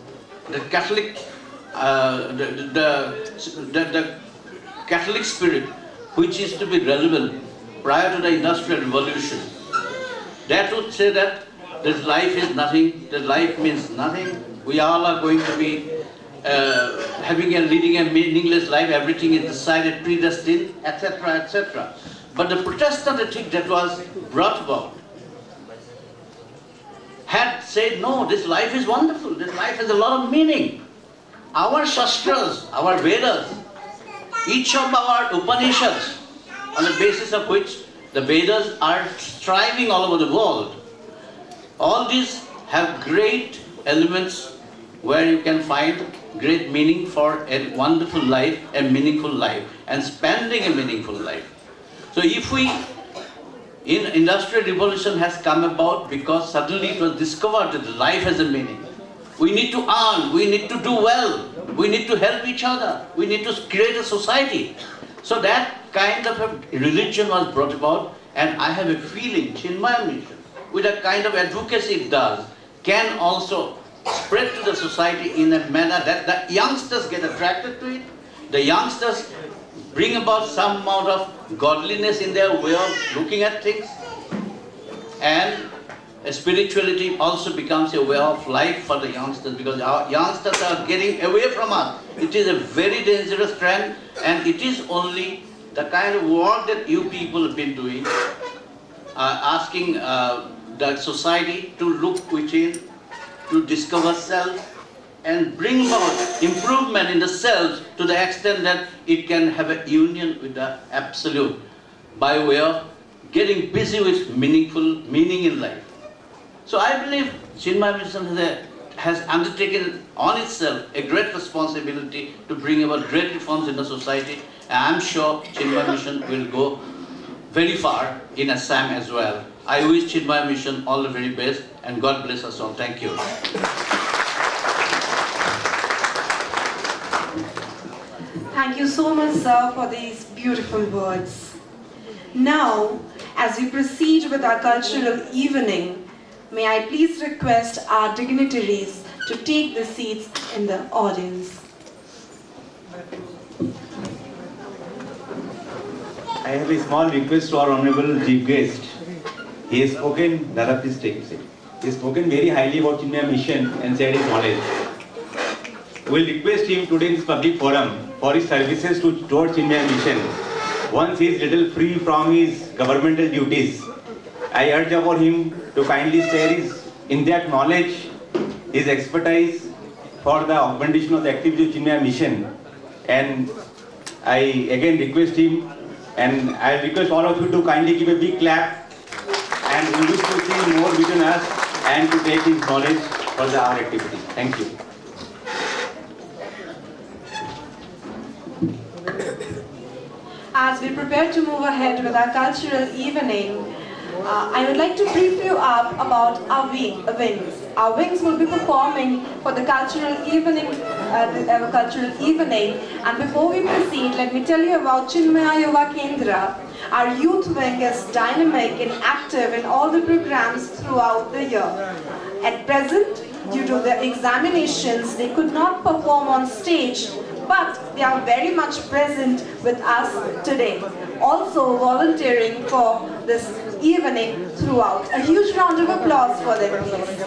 the Catholic, the Catholic spirit, which is to be relevant prior to the Industrial Revolution. That would say that this life is nothing, that life means nothing, we all are going to be leading a meaningless life, everything is decided, predestined, etc., etc. But the Protestant ethic that was brought about had say, no, this life is wonderful, this life has a lot of meaning. Our Shastras, our Vedas, each of our Upanishads, on the basis of which the Vedas are striving all over the world, all these have great elements where you can find great meaning for a wonderful life, a meaningful life, and spending a meaningful life. So if we, in Industrial Revolution has come about because suddenly it was discovered that life has a meaning. We need to earn, we need to do well, we need to help each other, we need to create a society. So that kind of a religion was brought about, and I have a feeling Chinmaya mission, with a kind of advocacy it does, can also spread to the society in a manner that the youngsters get attracted to it, the youngsters bring about some amount of godliness in their way of looking at things, and spirituality also becomes a way of life for the youngsters, because our youngsters are getting away from us. It is a very dangerous trend, and it is only the kind of work that you people have been doing, asking the society to look within, to discover self, and bring about improvement in the self to the extent that it can have a union with the absolute by way of getting busy with meaning in life. So I believe Chinmaya Mission has undertaken on itself a great responsibility to bring about great reforms in the society, and I'm sure Chinmaya Mission will go very far in Assam as well. I wish Chinmaya Mission all the very best, and God bless us all. Thank you. Thank you so much, sir, for these beautiful words. Now, as we proceed with our cultural evening, may I please request our dignitaries to take the seats in the audience. I have a small request to our honorable chief guest. He has spoken, Dada, please take it. He has spoken very highly about Chinmaya Mission and shared his knowledge. We will request him today in this public forum for his services towards Chinmaya Mission. Once he is little free from his governmental duties, I urge upon him to kindly share his in-depth knowledge, his expertise for the augmentation of the activity of Chinmaya Mission. And I again request him, and I request all of you to kindly give a big clap, and we wish to see more between us and to take his knowledge for our activity. Thank you. As we prepare to move ahead with our cultural evening, I would like to brief you up about our wings. Our wings will be performing for the cultural evening, And before we proceed, let me tell you about Chinmaya Yuva Kendra. Our youth wing is dynamic and active in all the programs throughout the year. At present, due to the examinations, they could not perform on stage, but they are very much present with us today, also volunteering for this evening throughout. A huge round of applause for them, please.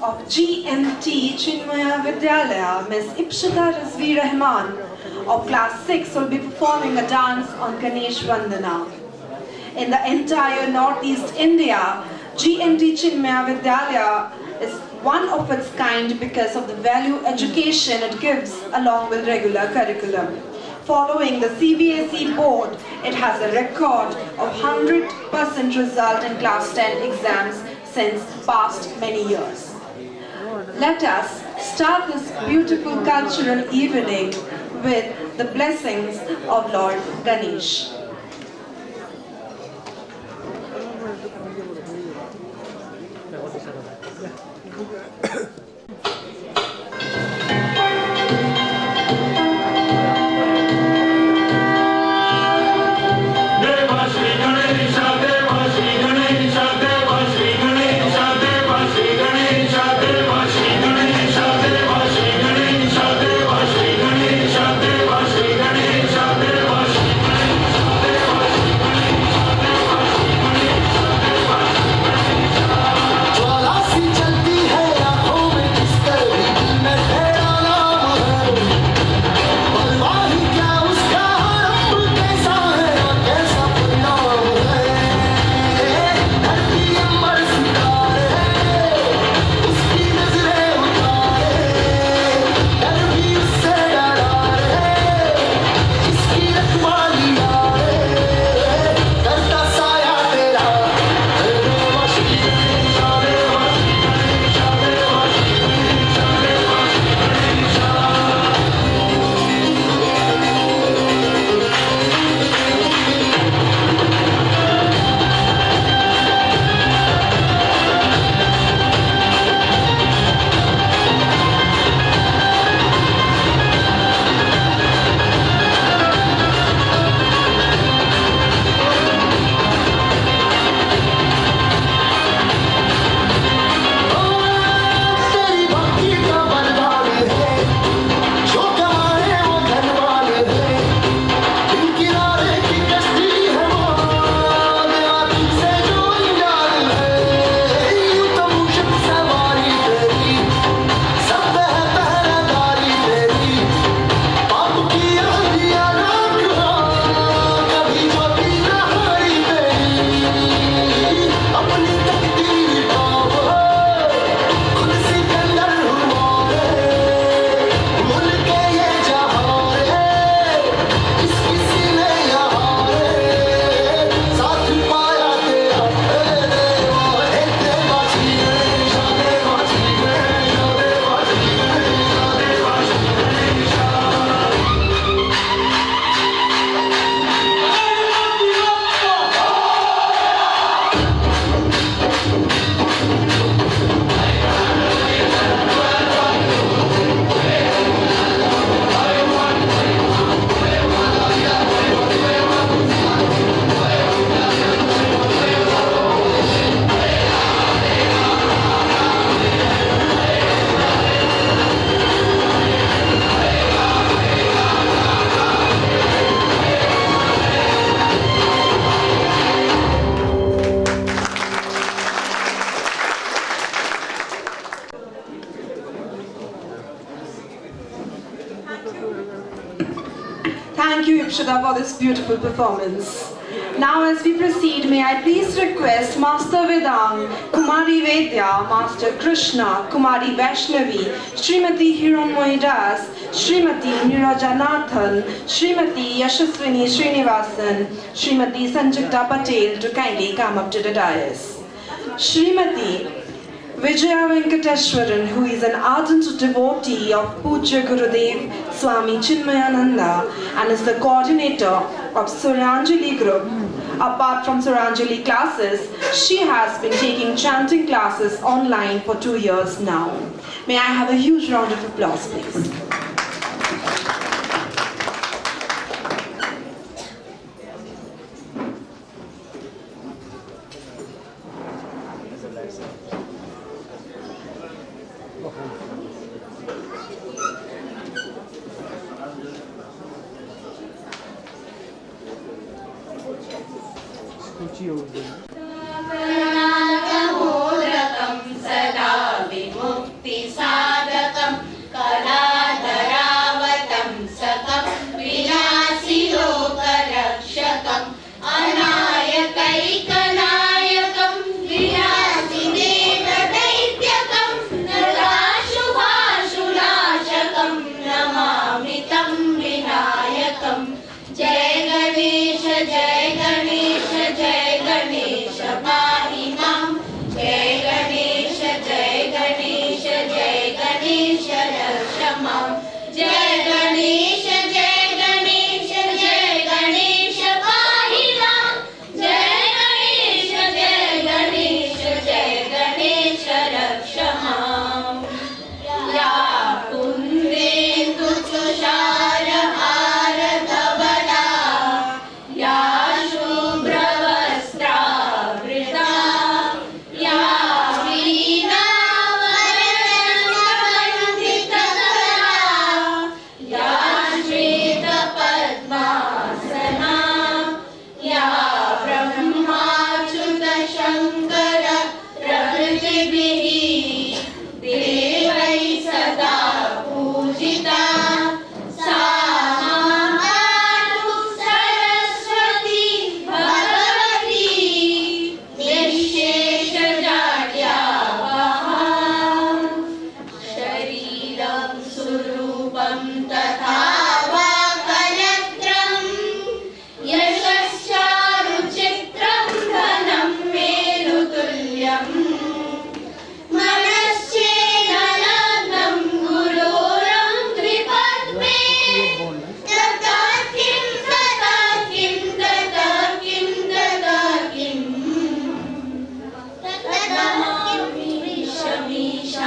Of GNT Chinmaya Vidyalaya, Ms. Ipshita Rizvi Rahman of class 6 will be performing a dance on Ganesh Vandana. In the entire Northeast India, GNT Chinmaya Vidyalaya is one of its kind because of the value education it gives along with regular curriculum. Following the CBSE board, it has a record of 100% result in class 10 exams since past many years. Let us start this beautiful cultural evening with the blessings of Lord Ganesh. Thank you, Ipshita, for this beautiful performance. Now, as we proceed, may I please request Master Vedang, Kumari Vedya, Master Krishna, Kumari Vaishnavi, Srimati Hiranmoyi Das, Srimati Nirajanathan, Srimati Yashaswini Srinivasan, Srimati Sanjukta Patel to kindly come up to the dais. Srimati Vijaya Venkateshwaran, who is an ardent devotee of Pujya Gurudev Swami Chinmayananda and is the coordinator of Suryanjali group. Apart from Suryanjali classes, she has been taking chanting classes online for 2 years now. May I have a huge round of applause, please. ऊंची हो गई सदा विमुक्ति साधकं कलाधरावतं सकं विनाशि लोकरक्षकम् अनायकैकनायकं विनाशिदेवदैत्यकं नराशुभाशुनाशकं नमामि तं विनायकं। जय गणेश जय गणेश जय गणेश पाहि मां। जय गणेश जय गणेश जय गणेश रक्ष मां। जय गणेश जय गणेश जय गणेश पाहि मां। जय गणेश जय गणेश जय गणेश रक्ष मां। या कुन्देन्दु तुषारहार धवला या शुभ्रवस्त्रावृता या वीणावरवन्दितकरा या श्वेतपद्मासना या ब्रह्माच्युतशङ्कर प्रभृतिभिः देवैः सदा पूजिता सा मातु सरस्वती भगवती निःशेषजाड्यापहा। शरीरं सुरूपं तथा वा कलत्रं यशश्चारुचित्रं धनं मेरुतुल्यम्। मनश्चेदलग्नं गुरोरं त्रिपद्मे तथा किं तथा किं तथा किं तथा किं तथापि विषमीशाननिर्वाणरूपं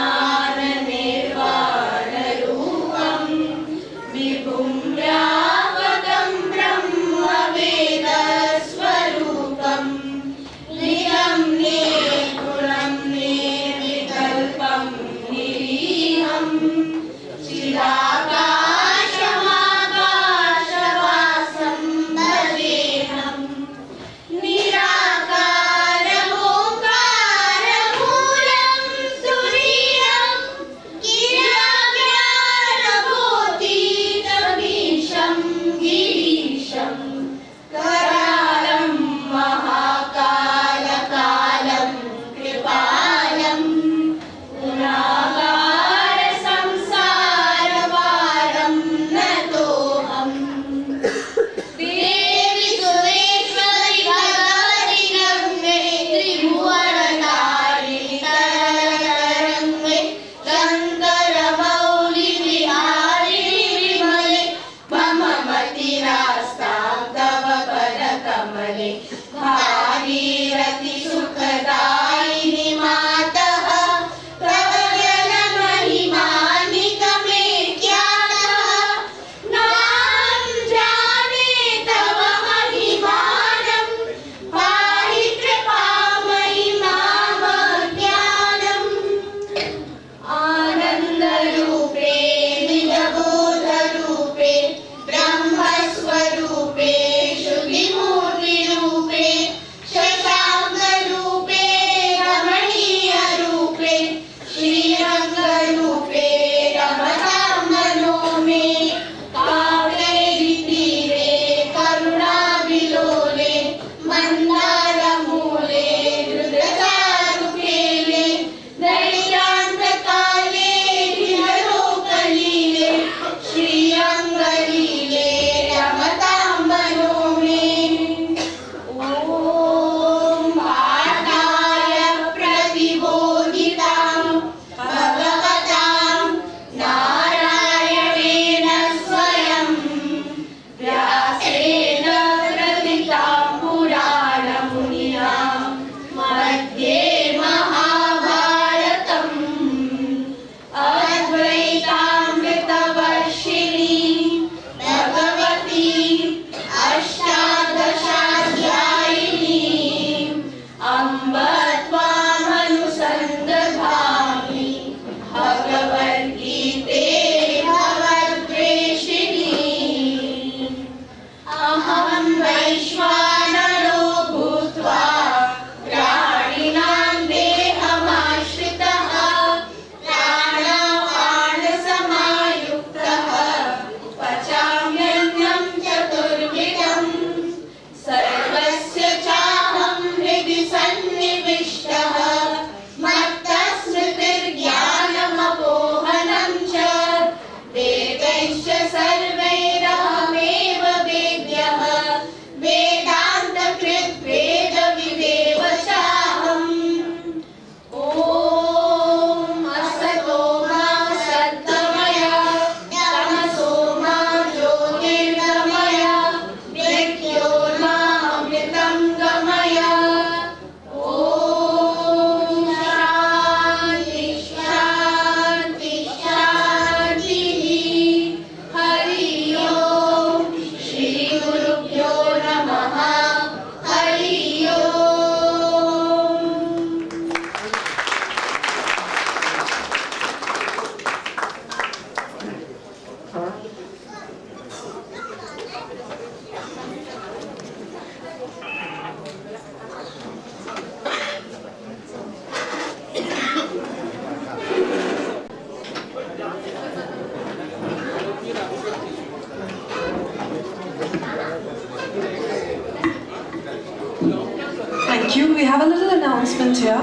Thank you. We have a little announcement here.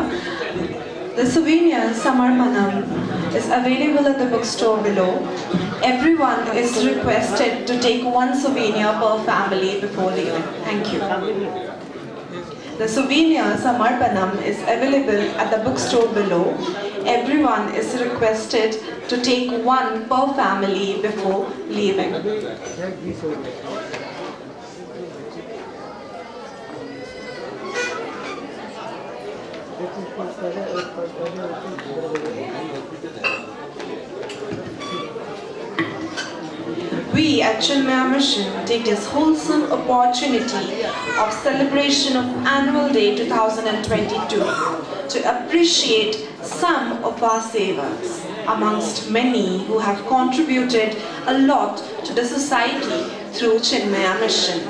The souvenir Samarpanam is available at the bookstore below. Everyone is requested to take one souvenir per family before leaving. Thank you. The souvenir Samarpanam is available at the bookstore below. Everyone is requested to take one per family before leaving. We at Chinmaya Mission take this wholesome opportunity of celebration of Annual Day 2022 to appreciate some of our sevaks, amongst many who have contributed a lot to the society through Chinmaya Mission.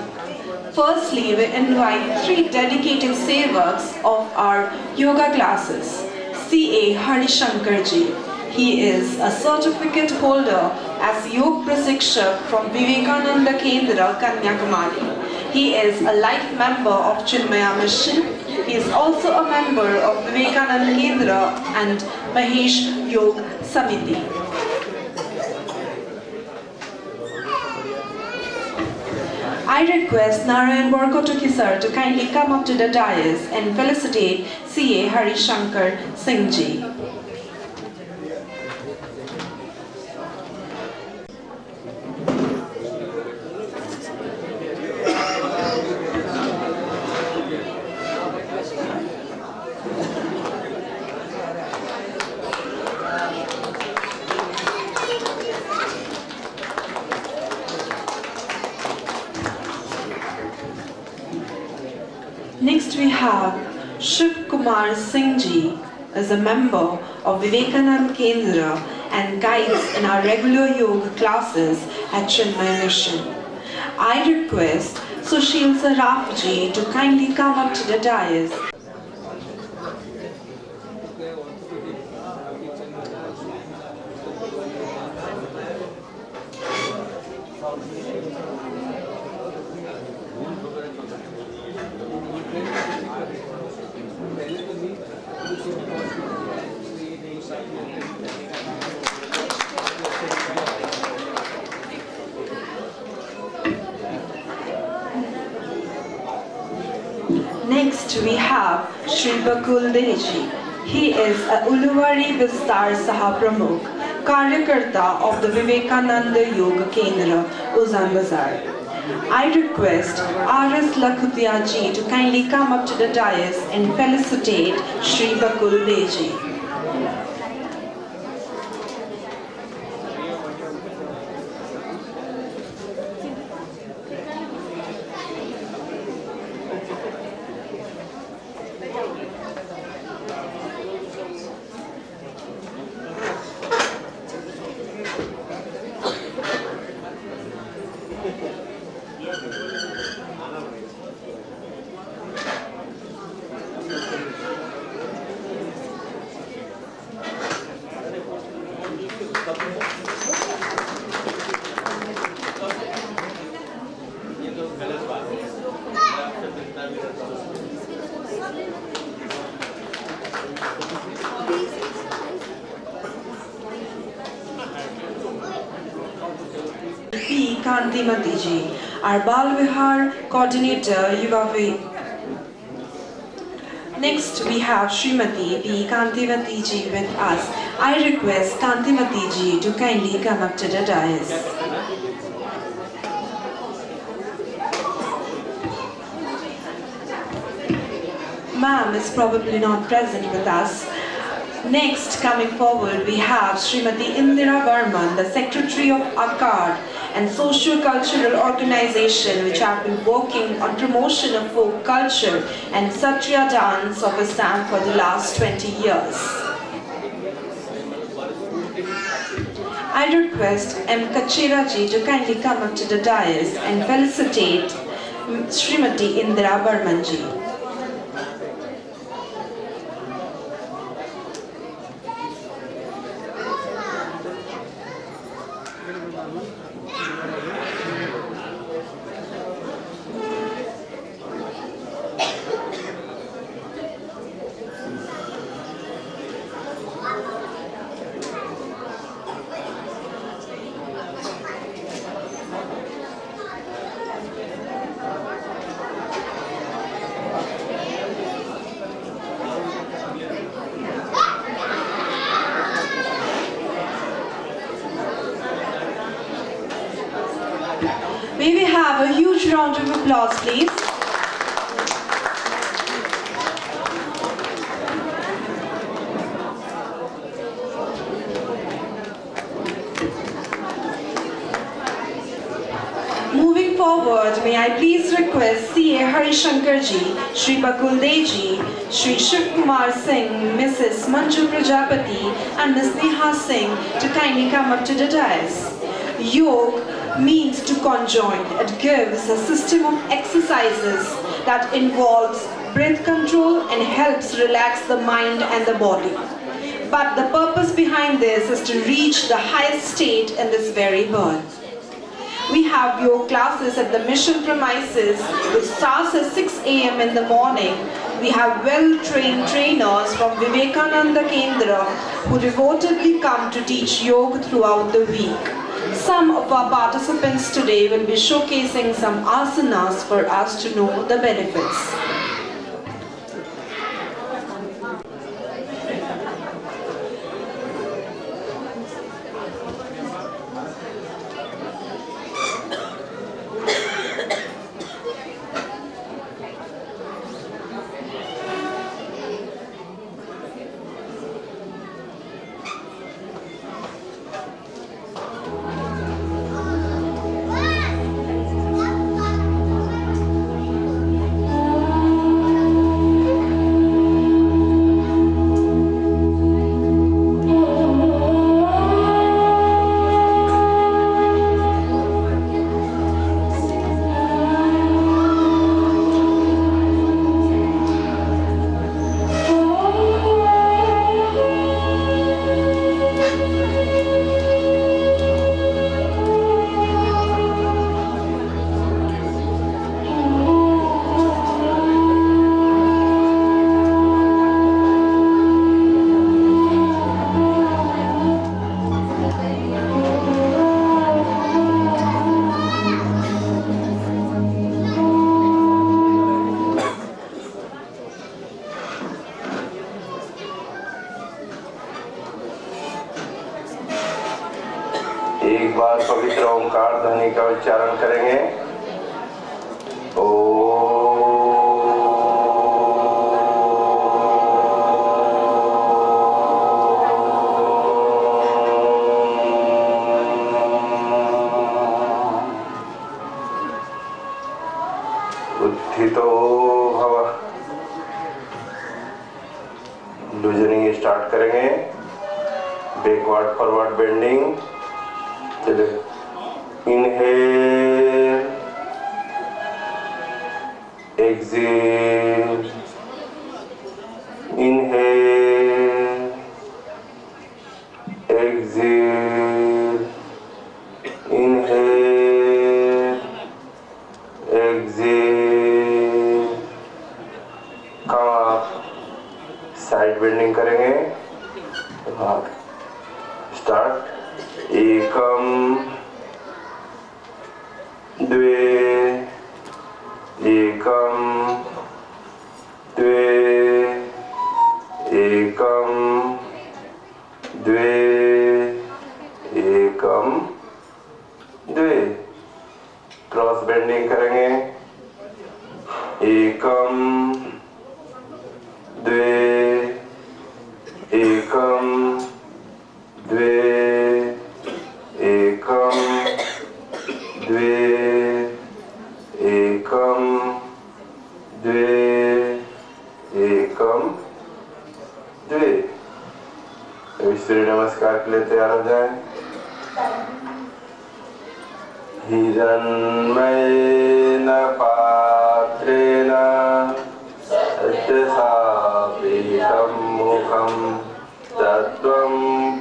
Firstly, we invite 3 dedicated sevaks of our yoga classes. C.A. Harishankarji. He is a certificate holder as Yog Prasikshak from Vivekananda Kendra, Kanyakumari. He is a life member of Chinmaya Mission. He is also a member of Vivekananda Kendra and Mahesh Yog Samiti. I request Narayan Borkotuki sir to kindly come up to the dais and felicitate C.A. Harishankar Singh ji. Next we have Shiv Kumar Singh ji as a member of Vivekananda Kendra and guides in our regular yoga classes at Chinmaya Mission. I request Sushil Saraf ji to kindly come up to the dais. Next we have Shri Bakul Deji. He is a Uluwari Vistar Saha Pramukh, Karyakarta of the Vivekananda Yoga Kendra, Uzan Bazar. I request R.S. Lakhutia ji to kindly come up to the dais and felicitate Shri Bakul Deji. P. Kantimati ji, our Bal Vihar coordinator, Yuvavi. Next we have Srimati P. Kantimati ji with us. I request Kantimati ji to kindly come up to the dais. Ma'am is probably not present with us. Next, coming forward, we have Srimati Indira Varman, the Secretary of ACAD and Socio-Cultural Organization which have been working on promotion of folk culture and Satriya dance of Assam for the last 20 years. I request M. Kachera ji to kindly come up to the dais and felicitate Srimati Indira Varman ji. May we have a huge round of applause, please? Moving forward, may I please request C.A. Harishankarji, Shri Bakul Deji, Shri Shiv Kumar Singh, Mrs. Manju Prajapati and Ms. Neha Singh to kindly come up to the dais. Yoga means to conjoin. It gives a system of exercises that involves breath control and helps relax the mind and the body. But the purpose behind this is to reach the highest state in this very birth. We have yoga classes at the mission premises which starts at 6 a.m. in the morning. We have well-trained trainers from Vivekananda Kendra who devotedly come to teach yoga throughout the week. Some of our participants today will be showcasing some asanas for us to know the benefits. एक बार पवित्र ओंकार ध्वनि का उच्चारण करेंगे। उत्थितो भव। Loosening start करेंगे। Backward forward bending. चले inhale exhale inhale exhale inhale exhale. Come side bending करेंगे। स्टार्ट। एकम द्वे एकम द्वे एकम द्वे एकम द्वे। क्रॉस बेंडिंग करेंगे। एकम द्वे एकम द्वे एकम द्वे एकम द्वे एकम द्वे। सूर्य नमस्कार के लिए तैयार हो जाए। हिरण्मयेन पात्रेण सत्यसापीतं मुखं तत्त्वं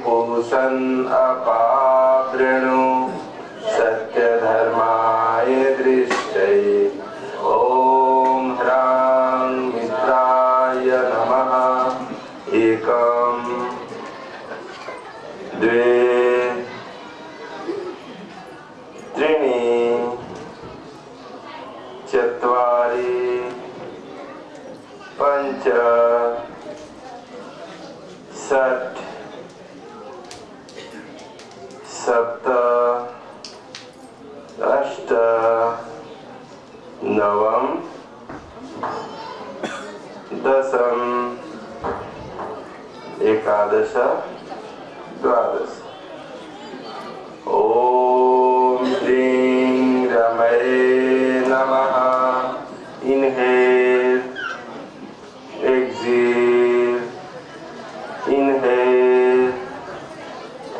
पूषन् अपावृणु सत्यधर्माय दृष्टये। ॐ ह्रां मित्राय नमः। एकं द्वे त्रीणि चत्वारि पञ्च षट् सप्त अष्ट नवम दशम एकादश द्वादश। ओम ह्रीं रमये नमः। Inhale, exhale, inhale,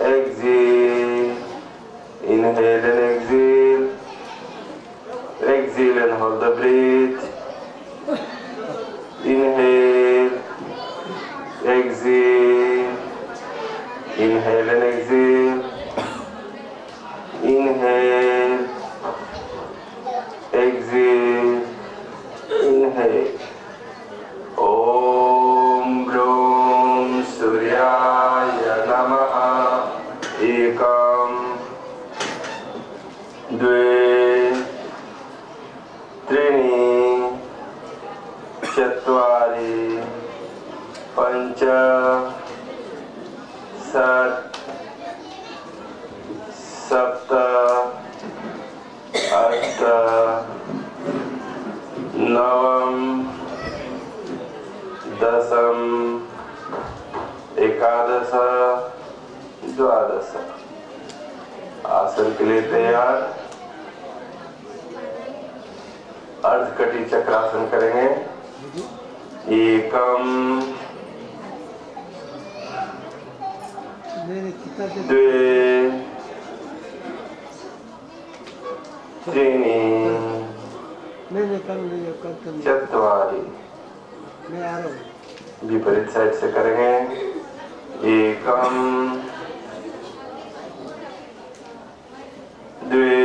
exhale, inhale and exhale, exhale and hold the breath, inhale, exhale, inhale and exhale, inhale, exhale, inhale. Om Brum Suryaya Namaha. Ekam Dve Trini Chatvari Pancha Sat Sapta Ashta Navam दशम एकादश द्वादश। आसन के लिए तैयार। अर्धकटी चक्रासन करेंगे। एकम द्वे त्रीणि चत्वारि। विपरीत साइड से करेंगे। एकम द्वे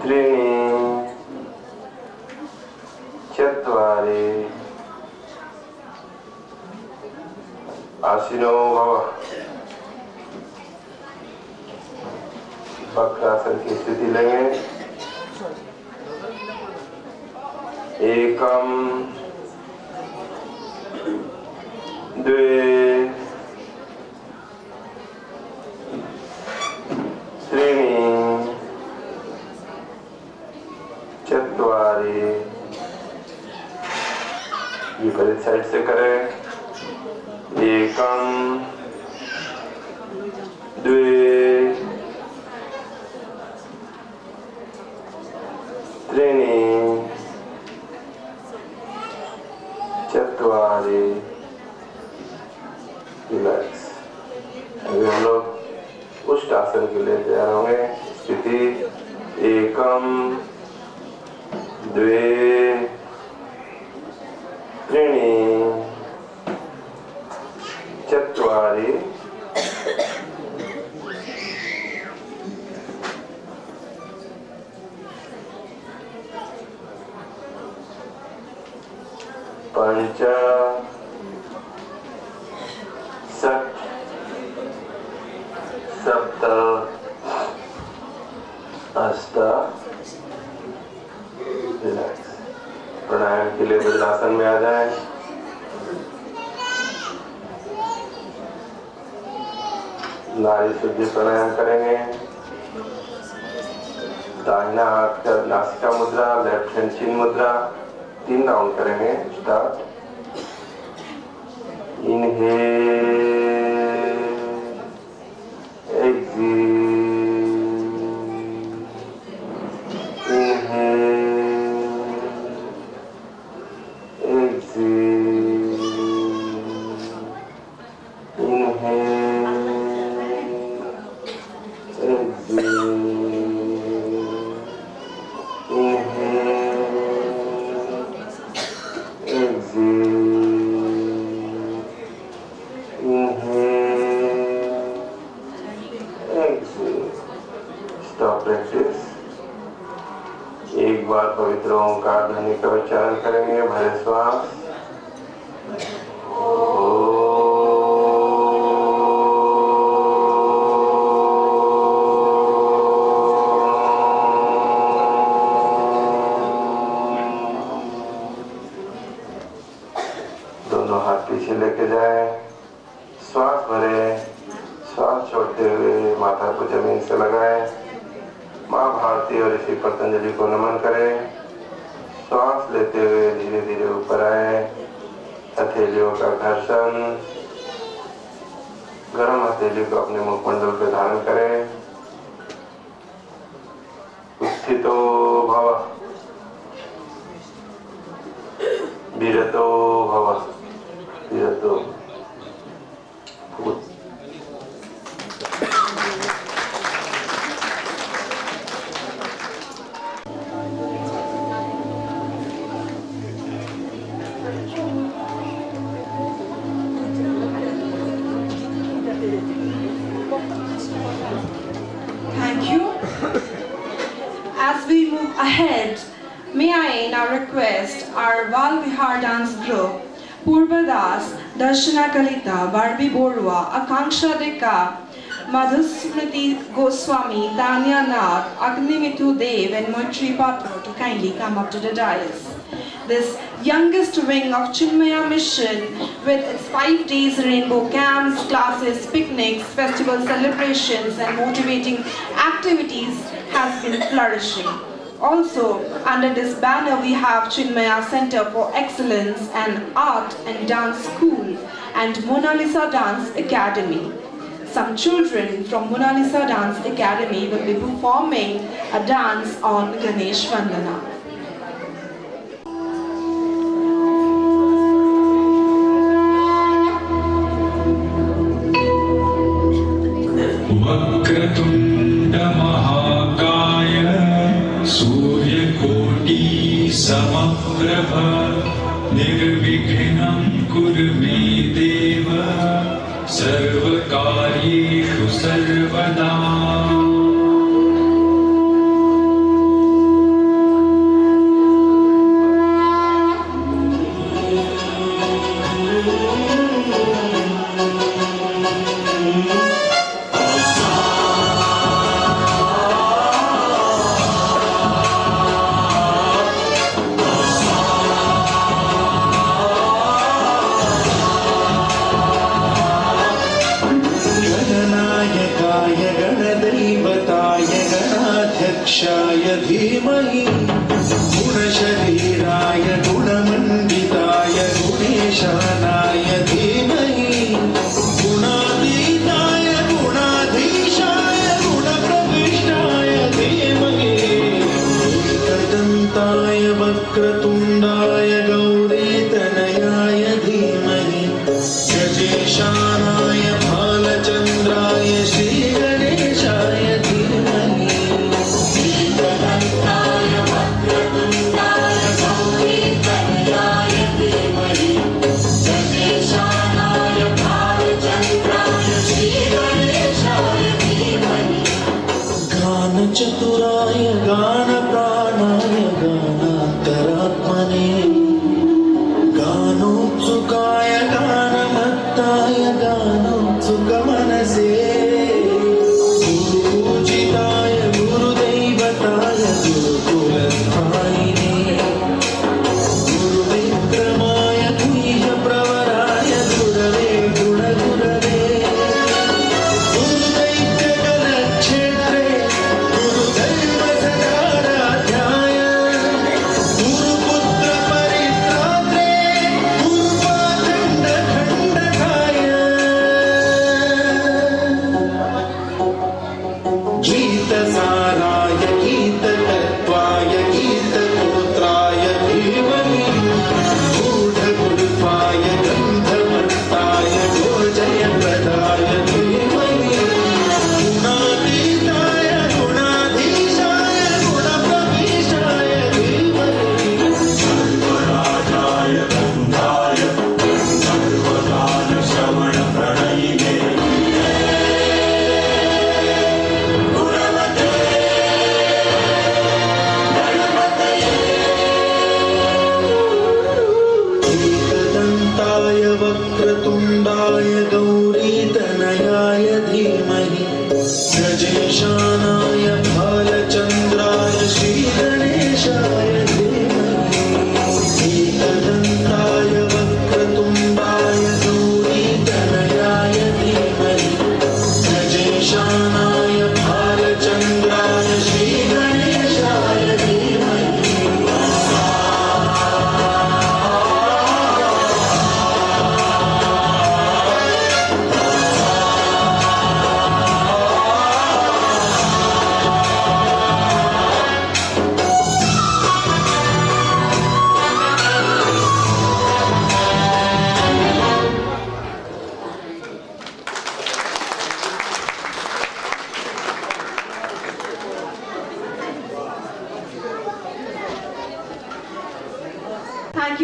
त्रीणि चत्वारि। आसीनो भव। वक्रासन की स्थिति लेंगे। एकम द्वे त्रीणि चत्वारि। विपरीत साइड से करें। एकम द्वे त्रीणि चत्वारि। रिलैक्स। अभी हम लोग उष्ट आसन के लिए तैयार होंगे। स्थिति एकम द्वे त्रीणि चत्वारि। पंच षट् सप्त अष्ट। रिलैक्स। प्राणायाम के लिए वज्रासन में आ जाएं। नाड़ी शुद्धि प्राणायाम करेंगे। दाहिना हाथ का नासिका मुद्रा, लेफ्ट हैंड चिन्ह मुद्रा। 3 राउंड करेंगे। Start. Inhale, exhale, inhale, exhale, inhale, exhale, stop practice. एक बार पवित्र ओंकार ध्वनि का उच्चारण करेंगे। भरे श्वास। दोनों हाथ पीछे लेके जाएं। श्वास भरें। श्वास छोड़ते हुए माथा को जमीन से लगाएं। गुवाहाटी और ऋषि पतंजलि को नमन करें। श्वास लेते हुए धीरे धीरे ऊपर आए। हथेलियों का घर्षण, गर्म हथेली को अपने मुखमंडल पे धारण करें। स्थितो भव, विरतो भव, विरतो। Thank you. As we move ahead, may I now request our Val Vihar dance group, Purva Das, Darshana Kalita, Barbie Borua, Akanksha Deka, Madhusmriti Goswami, Tanya Nath, Agnimithu Dev and Moitri Patro to kindly come up to the dais. This youngest wing of Chinmaya Mission, with its 5 days rainbow camps, classes, picnics, festival celebrations and motivating activities, has been flourishing. Also, under this banner we have Chinmaya Center for Excellence and Art and Dance School and Mona Lisa Dance Academy. Some children from Mona Lisa Dance Academy will be performing a dance on Ganesh Vandana. वक्रतुण्ड महाकाय सूर्यकोटि समप्रभ निर्विघ्नं कुरु मे देव सर्वकार्येषु सर्वदा। गणाध्यक्षाय धीमहि गुणशरीराय गुणमण्डिताय गुणेशानाय धीमहि गुणातीताय गुणाधीशाय गुणप्रविष्टाय धीमहि एकदन्ताय वक्रतुण्डाय गौरीतनयाय धीमहि गजेशानाय भालचन्द्राय श्रीगणेशाय धीमहि एकदन्ताय वक्रतुण्डाय गौरीतनयाय धीमहि गजेशानाय भालचन्द्राय श्रीगणेशाय धीमहि गानचतुराय गानप्राणाय गानान्तरात्मने गानोत्सुकाय गानमत्ताय गानोत्सुकमनसे गुरुपूजिताय गुरुदैवताय गुरुकुलस्थायिने गुरुविक्रमाय द्विजप्रवराय गुरवे गुणगुरवे गुरुदैत्यकलक्षेत्रे गुरुदैव सदा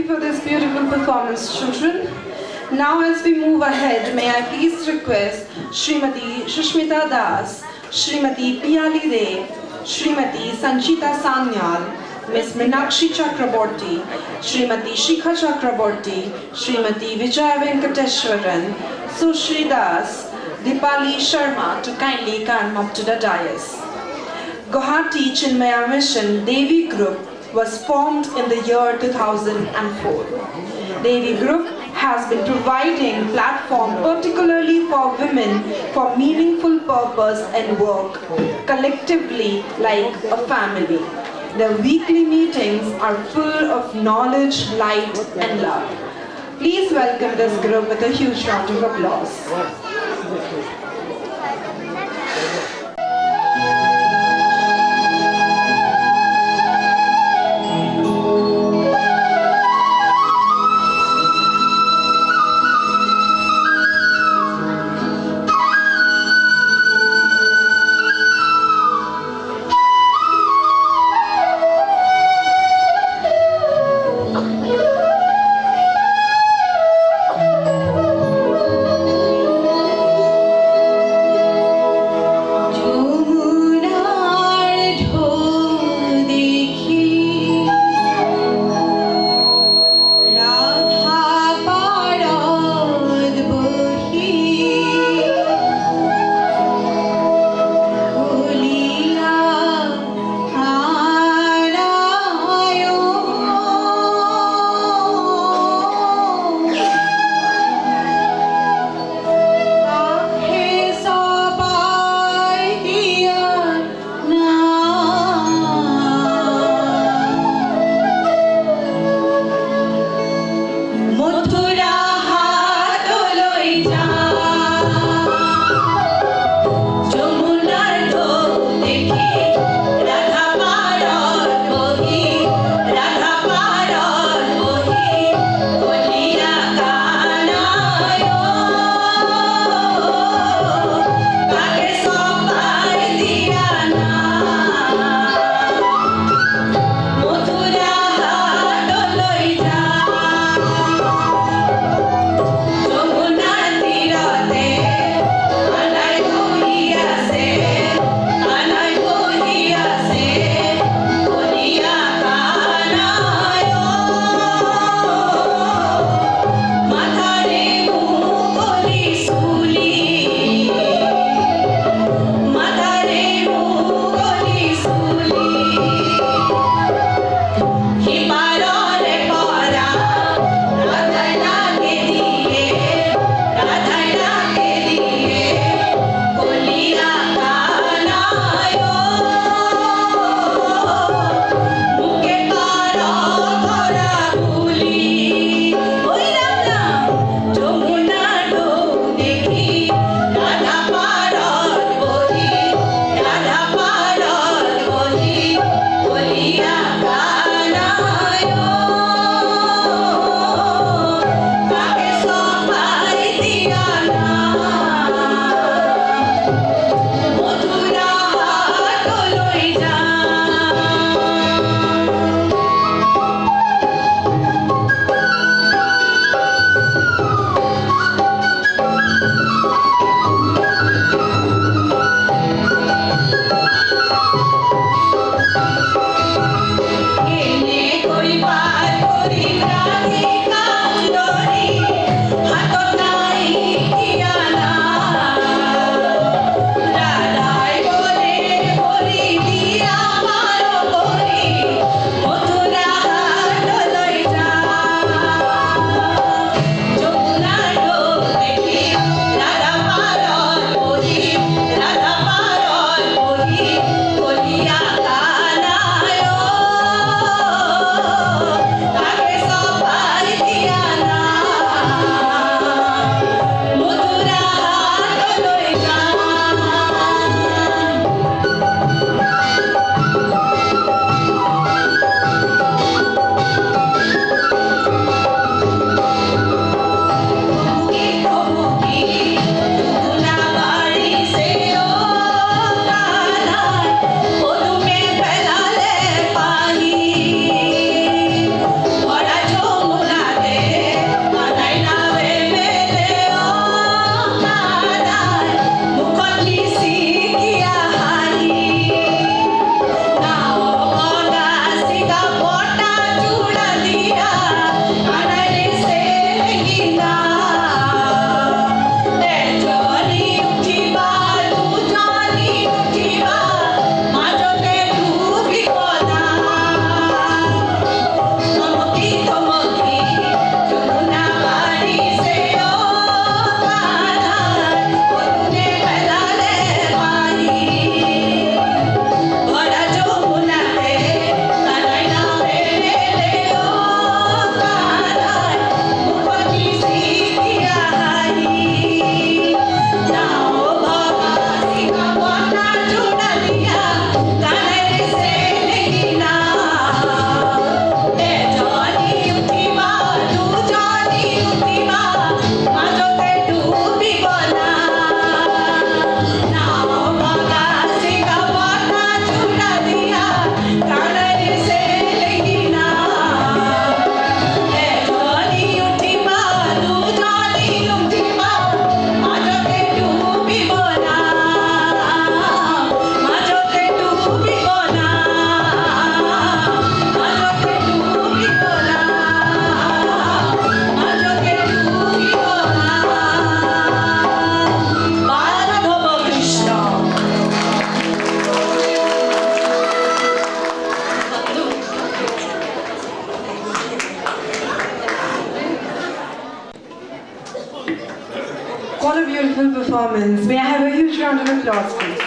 for this beautiful performance, children. Now as we move ahead, may I please request Srimati Shushmita Das, Srimati Piyali Dev, Srimati Sanchita Sanyal, Miss Meenakshi Chakraborty, Srimati Shikha Chakraborty, Srimati Vijaya Venkateshwaran, Sushri Das, Dipali Sharma to kindly come up to the dais. Guwahati Chinmaya Mission Devi Group was formed in the year 2004. Devi Group has been providing platform particularly for women for meaningful purpose and work, collectively like a family. Their weekly meetings are full of knowledge, light and love. Please welcome this group with a huge round of applause. performance. May I have a huge round of applause, please?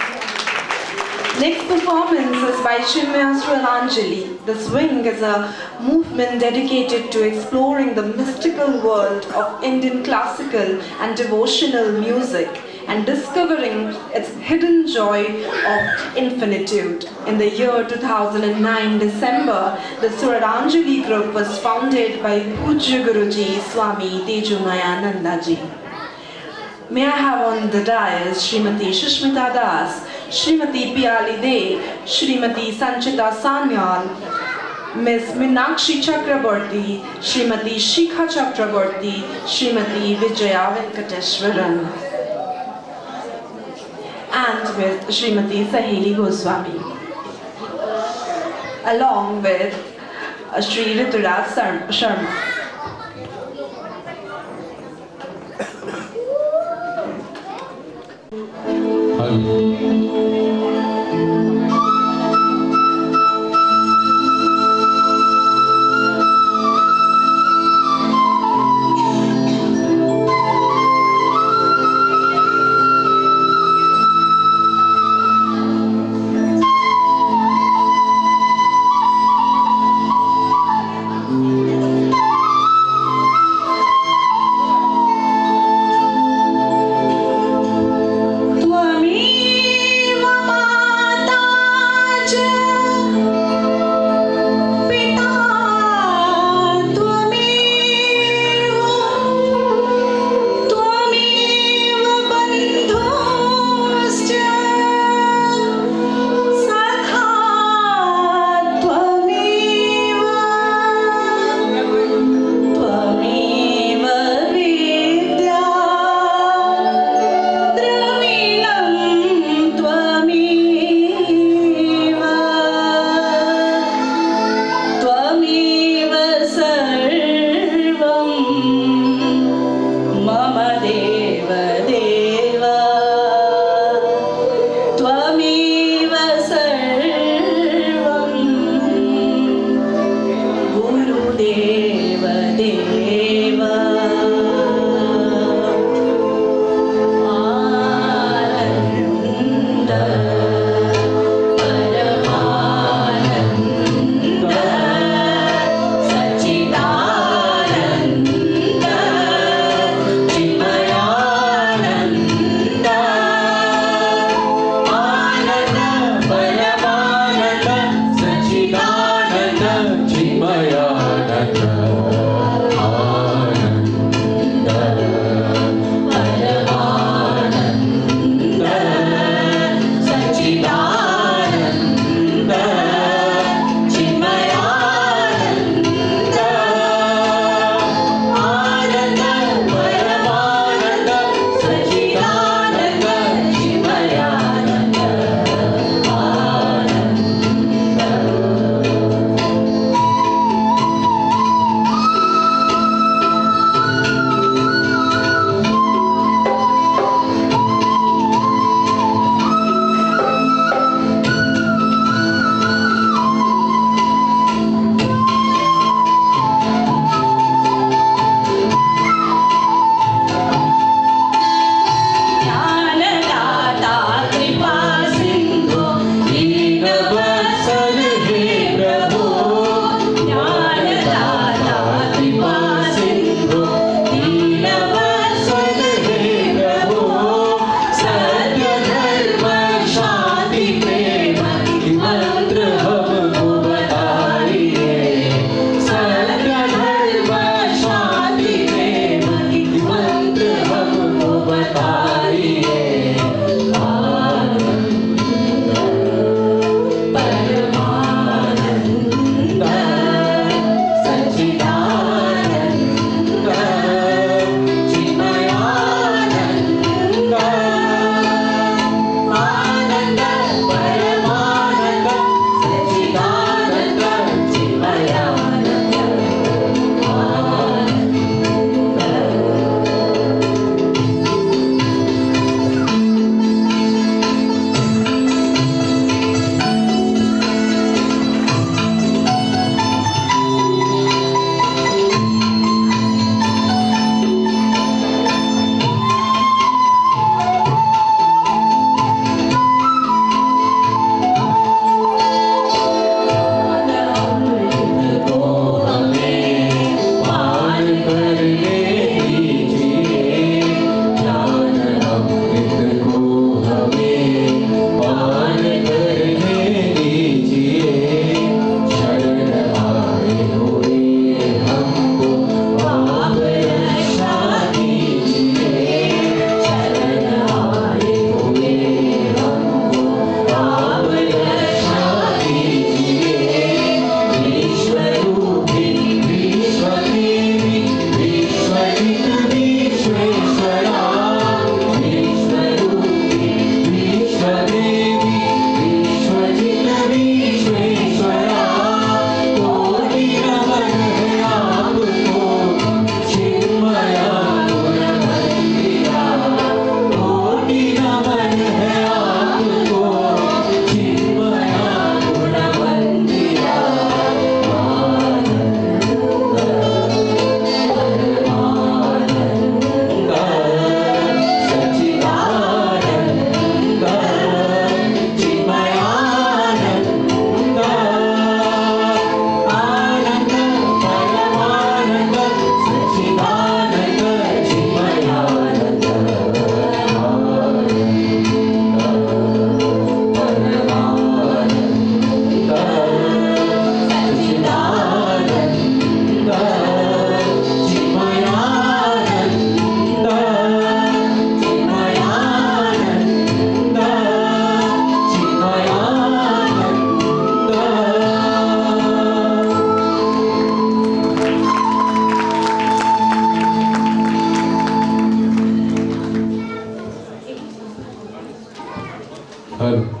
Next performance is by Chinmaya Srilanjali. The swing is a movement dedicated to exploring the mystical world of Indian classical and devotional music and discovering its hidden joy of infinitude. In the year 2009 December, the Srilanjali group was founded by Pujya Guruji Swami Chinmaya Nandaji. May I have on the dais Srimati Shushmita Das, Srimati Piali De, Srimati Sanchita Sanyal, Ms. Minakshi Chakraborty, Srimati Shikha Chakraborty, Srimati Vijaya Venkateshwaran, and with Srimati Saheli Goswami, along with Sri Rituraj Sharma.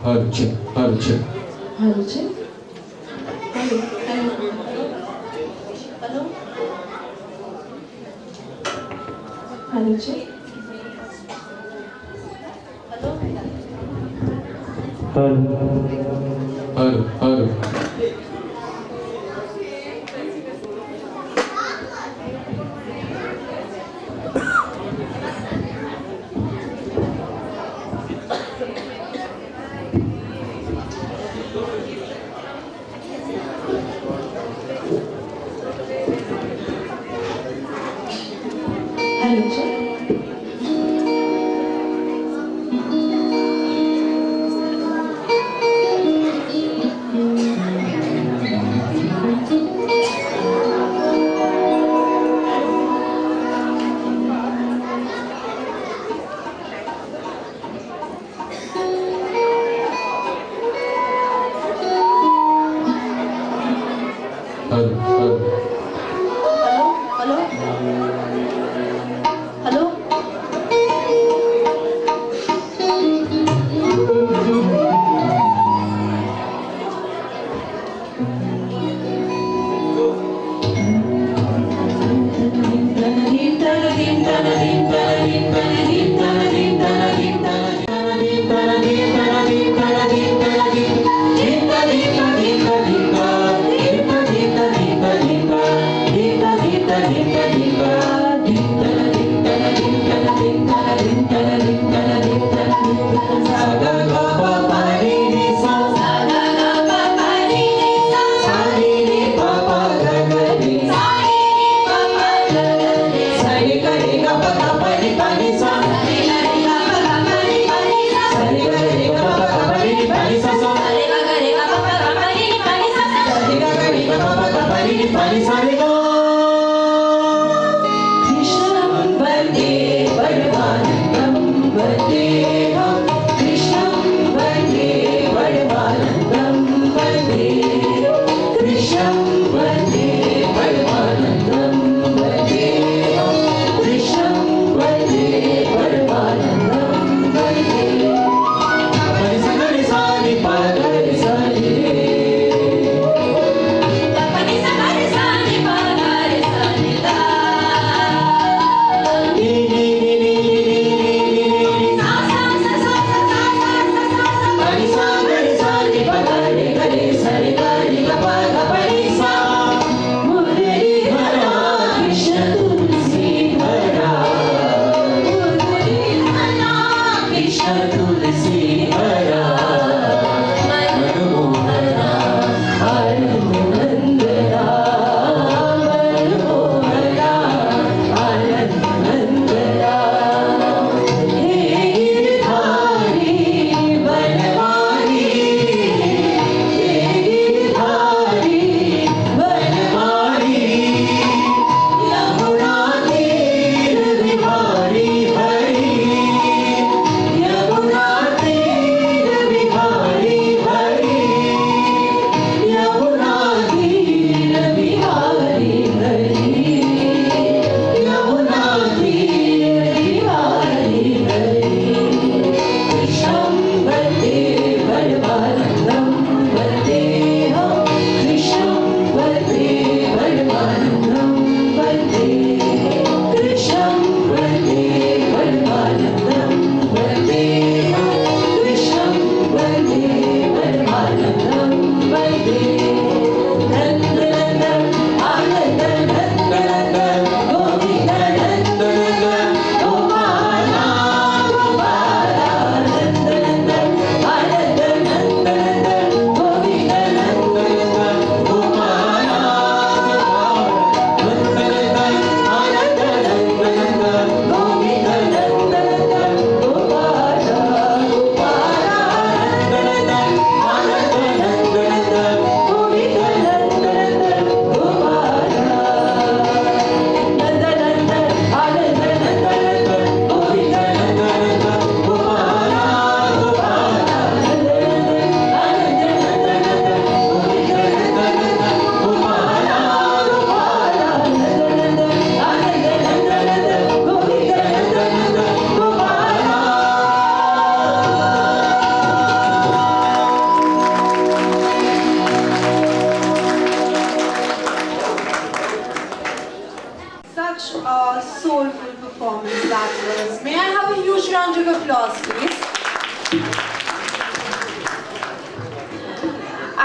Hello, check. Hello, check. Hello. Hello. Hello, check. Hello. Hello, check.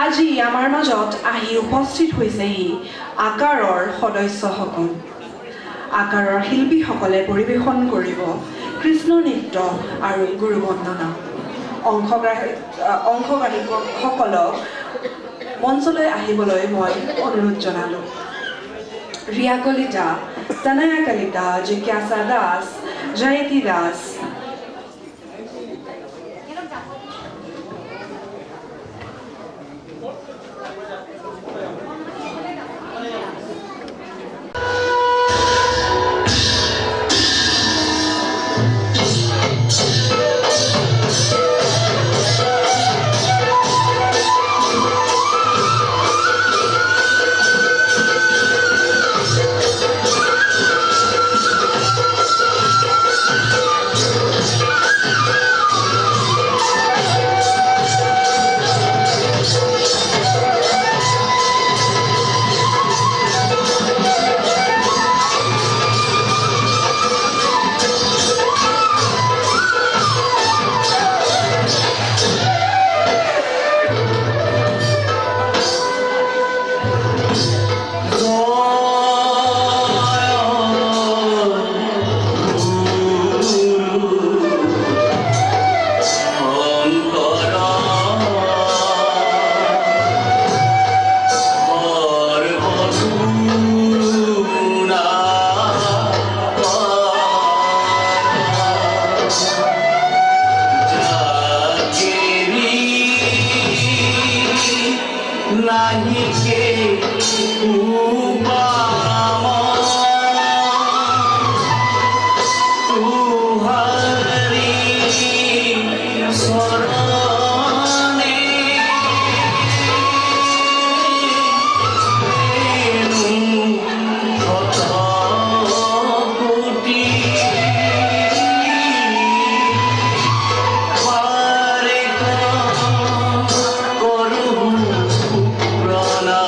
আজি আমাৰ মাজত আহি উপস্থিত হৈছেহি আকাৰৰ সদস্যসকল। আকাৰৰ শিল্পীসকলে পৰিৱেশন কৰিব কৃষ্ণ নৃত্য আৰু গুৰু বন্দনা। অংশগ্ৰাহীসকলক মঞ্চলৈ আহিবলৈ মই অনুৰোধ জনালোঁ। ৰিয়া কলিতা, তনয়া কলিতা, জিজ্ঞাসা দাস, জয়তী দাস। Prana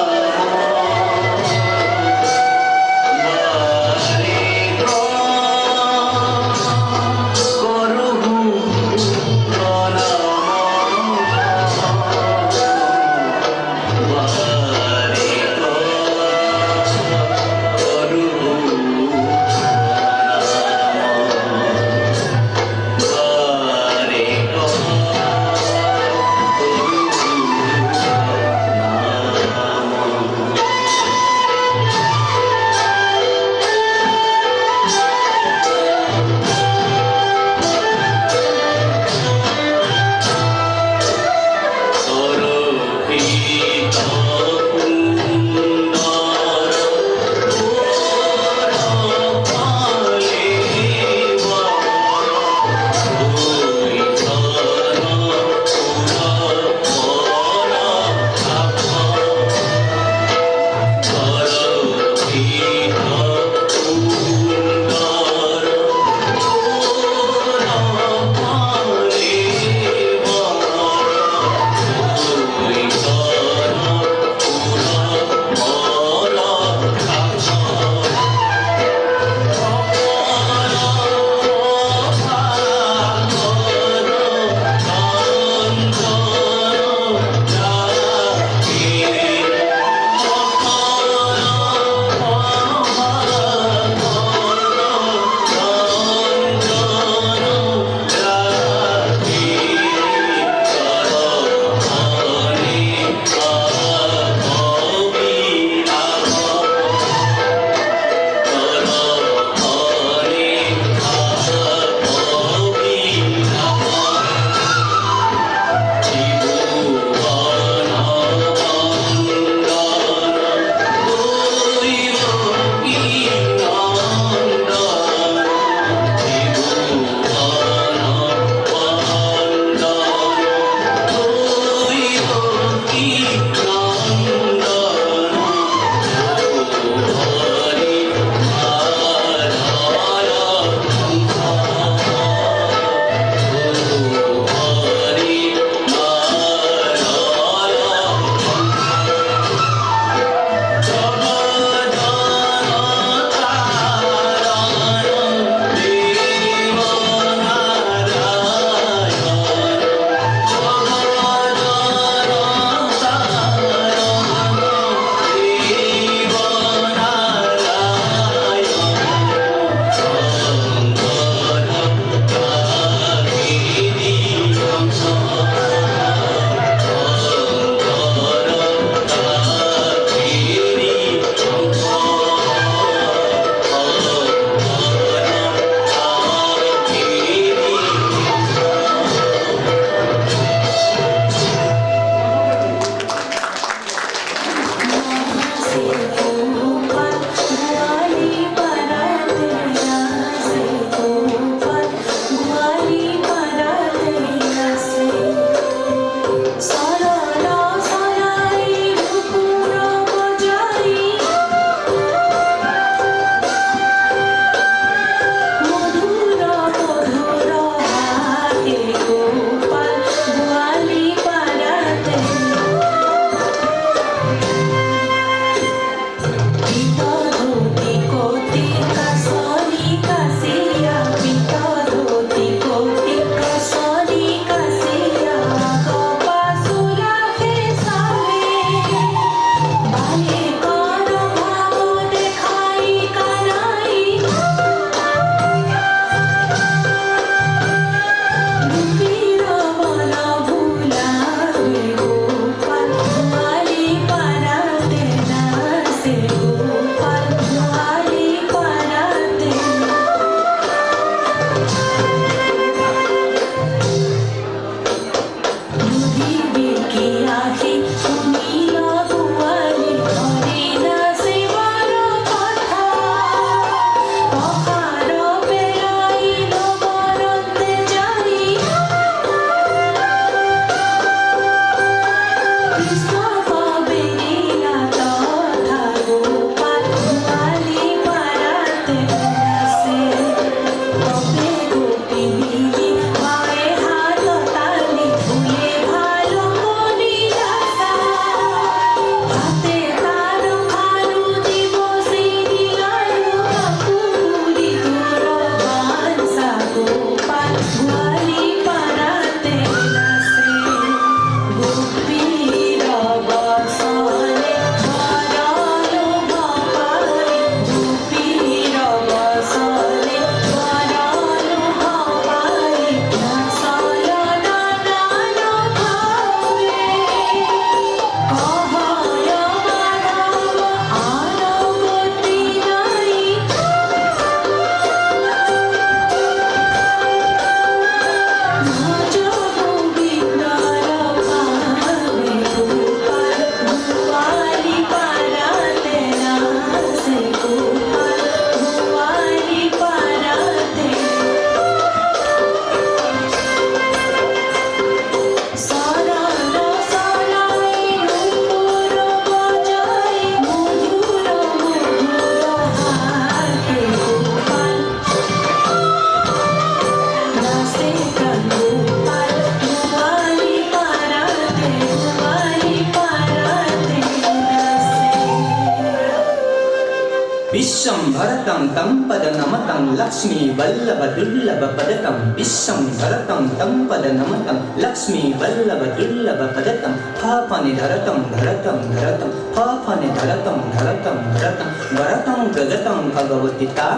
भरतं तं पदनमतं लक्ष्मी वल्लभ दुर्लभ पदकं विश्वं भरतं तं पदनमतं लक्ष्मी वल्लभ दुर्लभ पदकं पापनि धरतं धरतं धरतं पापनि धरतं धरतं धरतं भरतं व्रजतं भगवति ता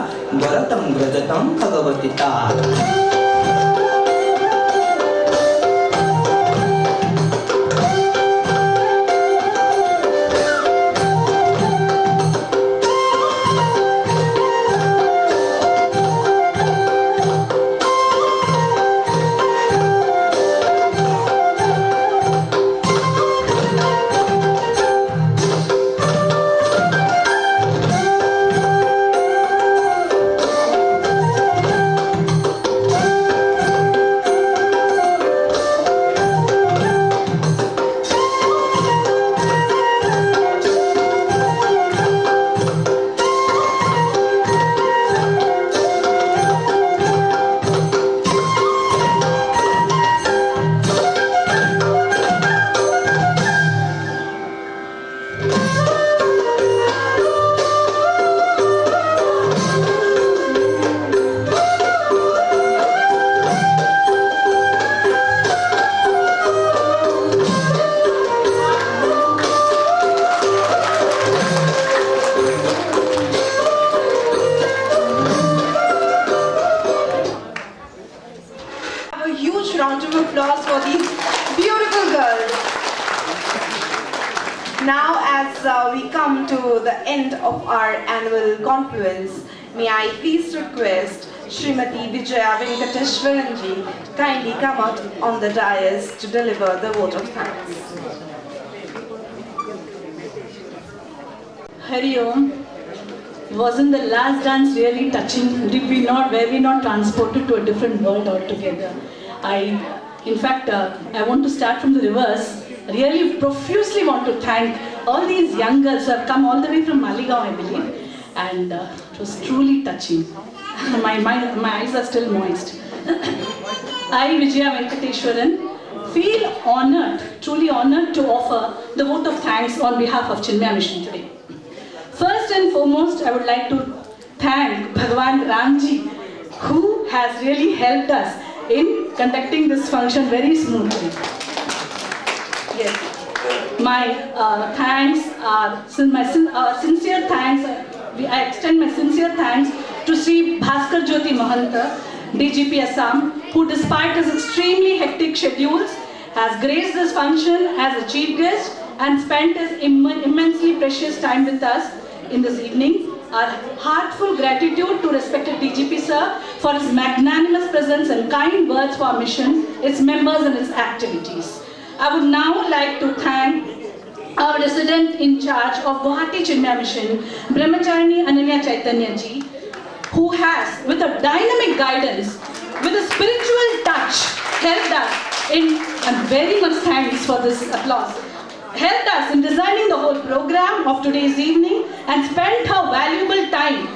भरतं व्रजतं भगवति ता Round of applause for these beautiful girls. Now, as we come to the end of our annual confluence, may I please request Srimati Vijaya Venkateshwaranji to kindly come out on the dais to deliver the vote of thanks. Hari Om. Wasn't the last dance really touching? Were we not transported to a different world altogether? In fact, I want to start from the reverse. Really profusely want to thank all these young girls who have come all the way from Maligaon, I believe. And it was truly touching. My eyes are still moist. I, Vijaya Venkateshwaran, feel honored, truly honored to offer the vote of thanks on behalf of Chinmaya Mission today. First and foremost, I would like to thank Bhagwan Ramji, who has really helped us in conducting this function very smoothly. Yes. My thanks are, sincere thanks, I extend my sincere thanks to Sri Bhaskar Jyoti Mahanta, DGP Assam, who despite his extremely hectic schedules has graced this function as a chief guest and spent his immensely precious time with us in this evening. Our heartful gratitude to respected DGP sir for his magnanimous presence and kind words for our mission, its members and its activities. I would now like to thank our resident in charge of Guwahati Chinmaya Mission, Brahmachari Ananya Chaitanya ji, who has, with a dynamic guidance, with a spiritual touch, helped us in, and very much thanks for this applause, helped us in designing the whole program of today's evening and spent her valuable time,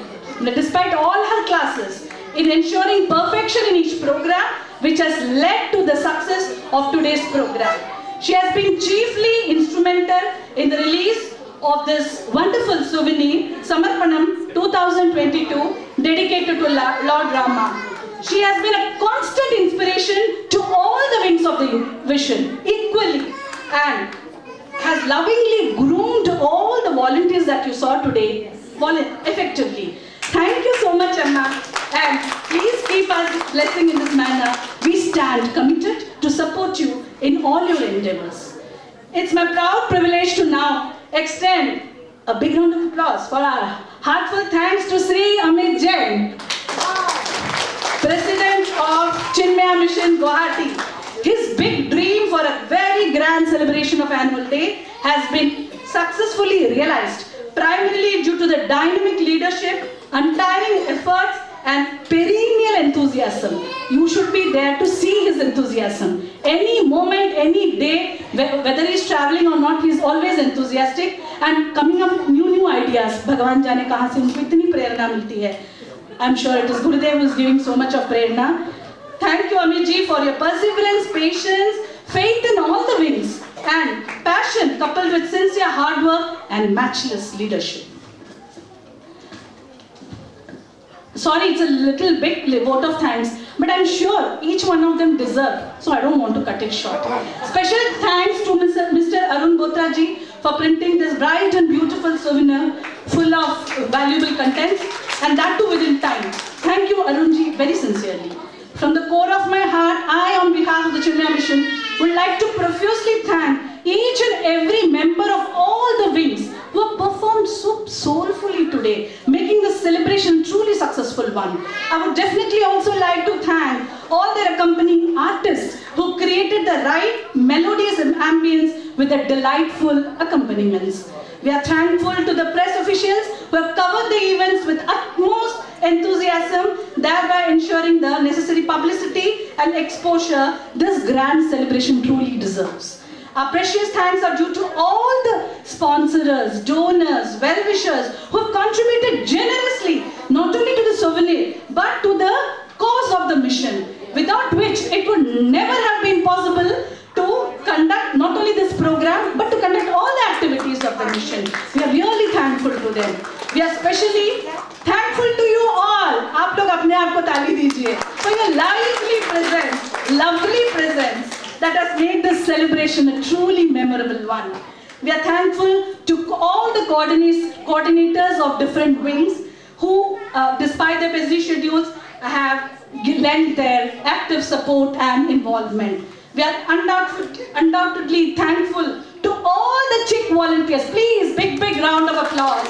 despite all her classes, in ensuring perfection in each program, which has led to the success of today's program. She has been chiefly instrumental in the release of this wonderful souvenir, Samarpanam 2022, dedicated to Lord Rama. She has been a constant inspiration to all the wings of the vision, equally, and has lovingly groomed all the volunteers that you saw today, effectively. Thank you so much, Amma, and please keep us blessing in this manner. We stand committed to support you in all your endeavors. It's my proud privilege to now extend a big round of applause for our heartfelt thanks to Sri Amit Jain, President of Chinmaya Mission Guwahati. His big dream for a very grand celebration of annual day has been successfully realized, primarily due to the dynamic leadership, untiring efforts, and perennial enthusiasm. You should be there to see his enthusiasm. Any moment, any day, whether he's traveling or not, he's always enthusiastic and coming up with new ideas. Bhagavan jaane kahan se unko itni prerna milti hai. I'm sure it is Gurudev who is giving so much of prerna. Thank you, Amit ji, for your perseverance, patience, faith in all the wings, and passion coupled with sincere hard work and matchless leadership. Sorry, it's a little big vote of thanks, but I'm sure each one of them deserve, so I don't want to cut it short. Special thanks to Mr. Arun Botra ji for printing this bright and beautiful souvenir full of valuable contents, and that too within time. Thank you, Arun ji, very sincerely. From the core of my heart, I, on behalf of the Chinmaya Mission, would like to profusely thank each and every member of all the wings who have performed so soulfully today, making this celebration truly successful one. I would definitely also like to thank all their accompanying artists who created the right melodious ambience with the delightful accompaniments. We are thankful to the press officials who have covered the events with utmost enthusiasm, thereby ensuring the necessary publicity and exposure this grand celebration truly deserves. Our precious thanks are due to all the sponsors, donors, well-wishers who have contributed generously not only to the souvenir but to the cause of the mission, without which it would never have been possible to conduct not only this program but to conduct all the activities of the mission. We are really thankful to them. We are especially thankful to you all. आप लोग अपने आप को ताली दीजिए for your lovely presence that has made this celebration a truly memorable one. We are thankful to all the coordinators of different wings who, despite their busy schedules, have lent their active support and involvement. We are undoubtedly thankful to all the chick volunteers. Please, big round of applause.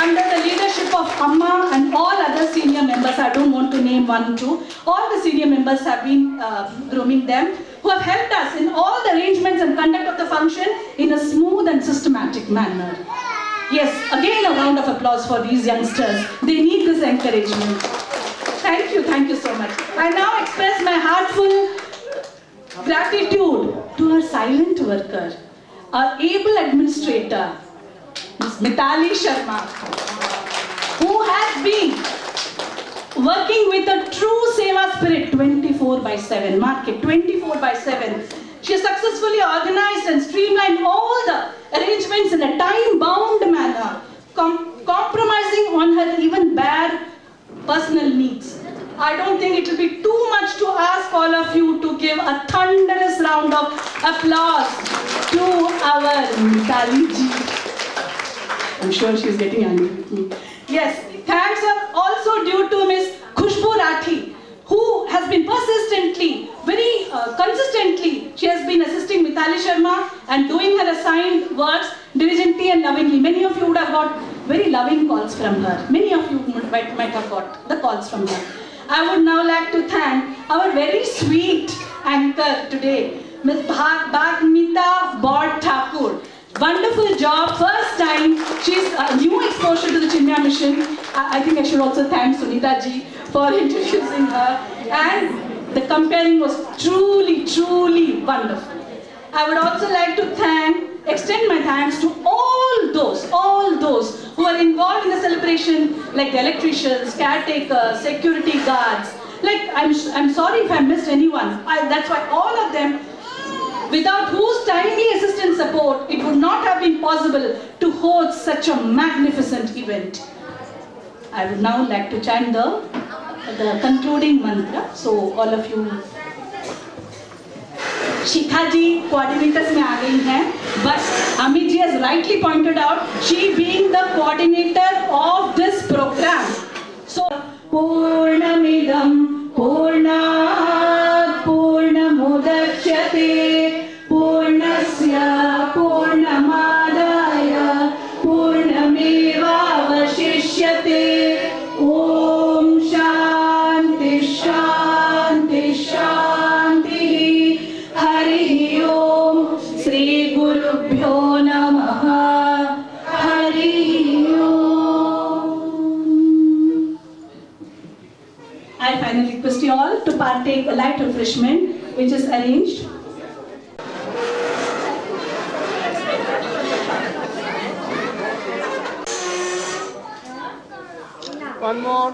Under the leadership of Amma and all other senior members, I don't want to name one or two, all the senior members have been grooming them, who have helped us in all the arrangements and conduct of the function in a smooth and systematic manner. Yes, again a round of applause for these youngsters. They need this encouragement. Thank you so much. I now express my heartful gratitude to our silent worker, our able administrator, Ms. Mitali Sharma, who has been working with a true seva spirit 24/7. Mark it, 24/7. She has successfully organized and streamlined all the arrangements in a time-bound manner, compromising on her even bare personal needs. I don't think it will be too much to ask all of you to give a thunderous round of applause to our Mitali ji. I'm sure she's getting angry with me. Yes, thanks are also due to Ms. Khushbu Rathi, who has been persistently, very consistently, she has been assisting Mitali Sharma and doing her assigned works diligently and lovingly. Many of you would have got very loving calls from her. Many of you might have got the calls from her. I would now like to thank our very sweet anchor today, Ms. Bhagmita Bord Thakur. Wonderful job, first time. She's a new exposure to the Chinmaya mission. I think I should also thank Sunita ji for introducing her. And the comparing was truly, truly wonderful. I would also like to extend my thanks to all those who are involved in the celebration, like the electricians, caretakers, security guards. Like, I'm sorry if I missed anyone. That's why all of them, without whose timely assistance support, it would not have been possible to hold such a magnificent event. I would now like to chant the concluding mantra. So all of you, Shikha ji coordinators में आ गई हैं, but Amit ji has rightly pointed out, she being the coordinator of this program. So Purnamidam Purnat Purnamudachyate Purnasya Purnamadaya Purnameva Vashishyate. Om Shanti Shanti Shanti. Hari Om. Sri Gurubhyo Namaha. Hari Om. I finally request you all to partake a light refreshment which is arranged. One more.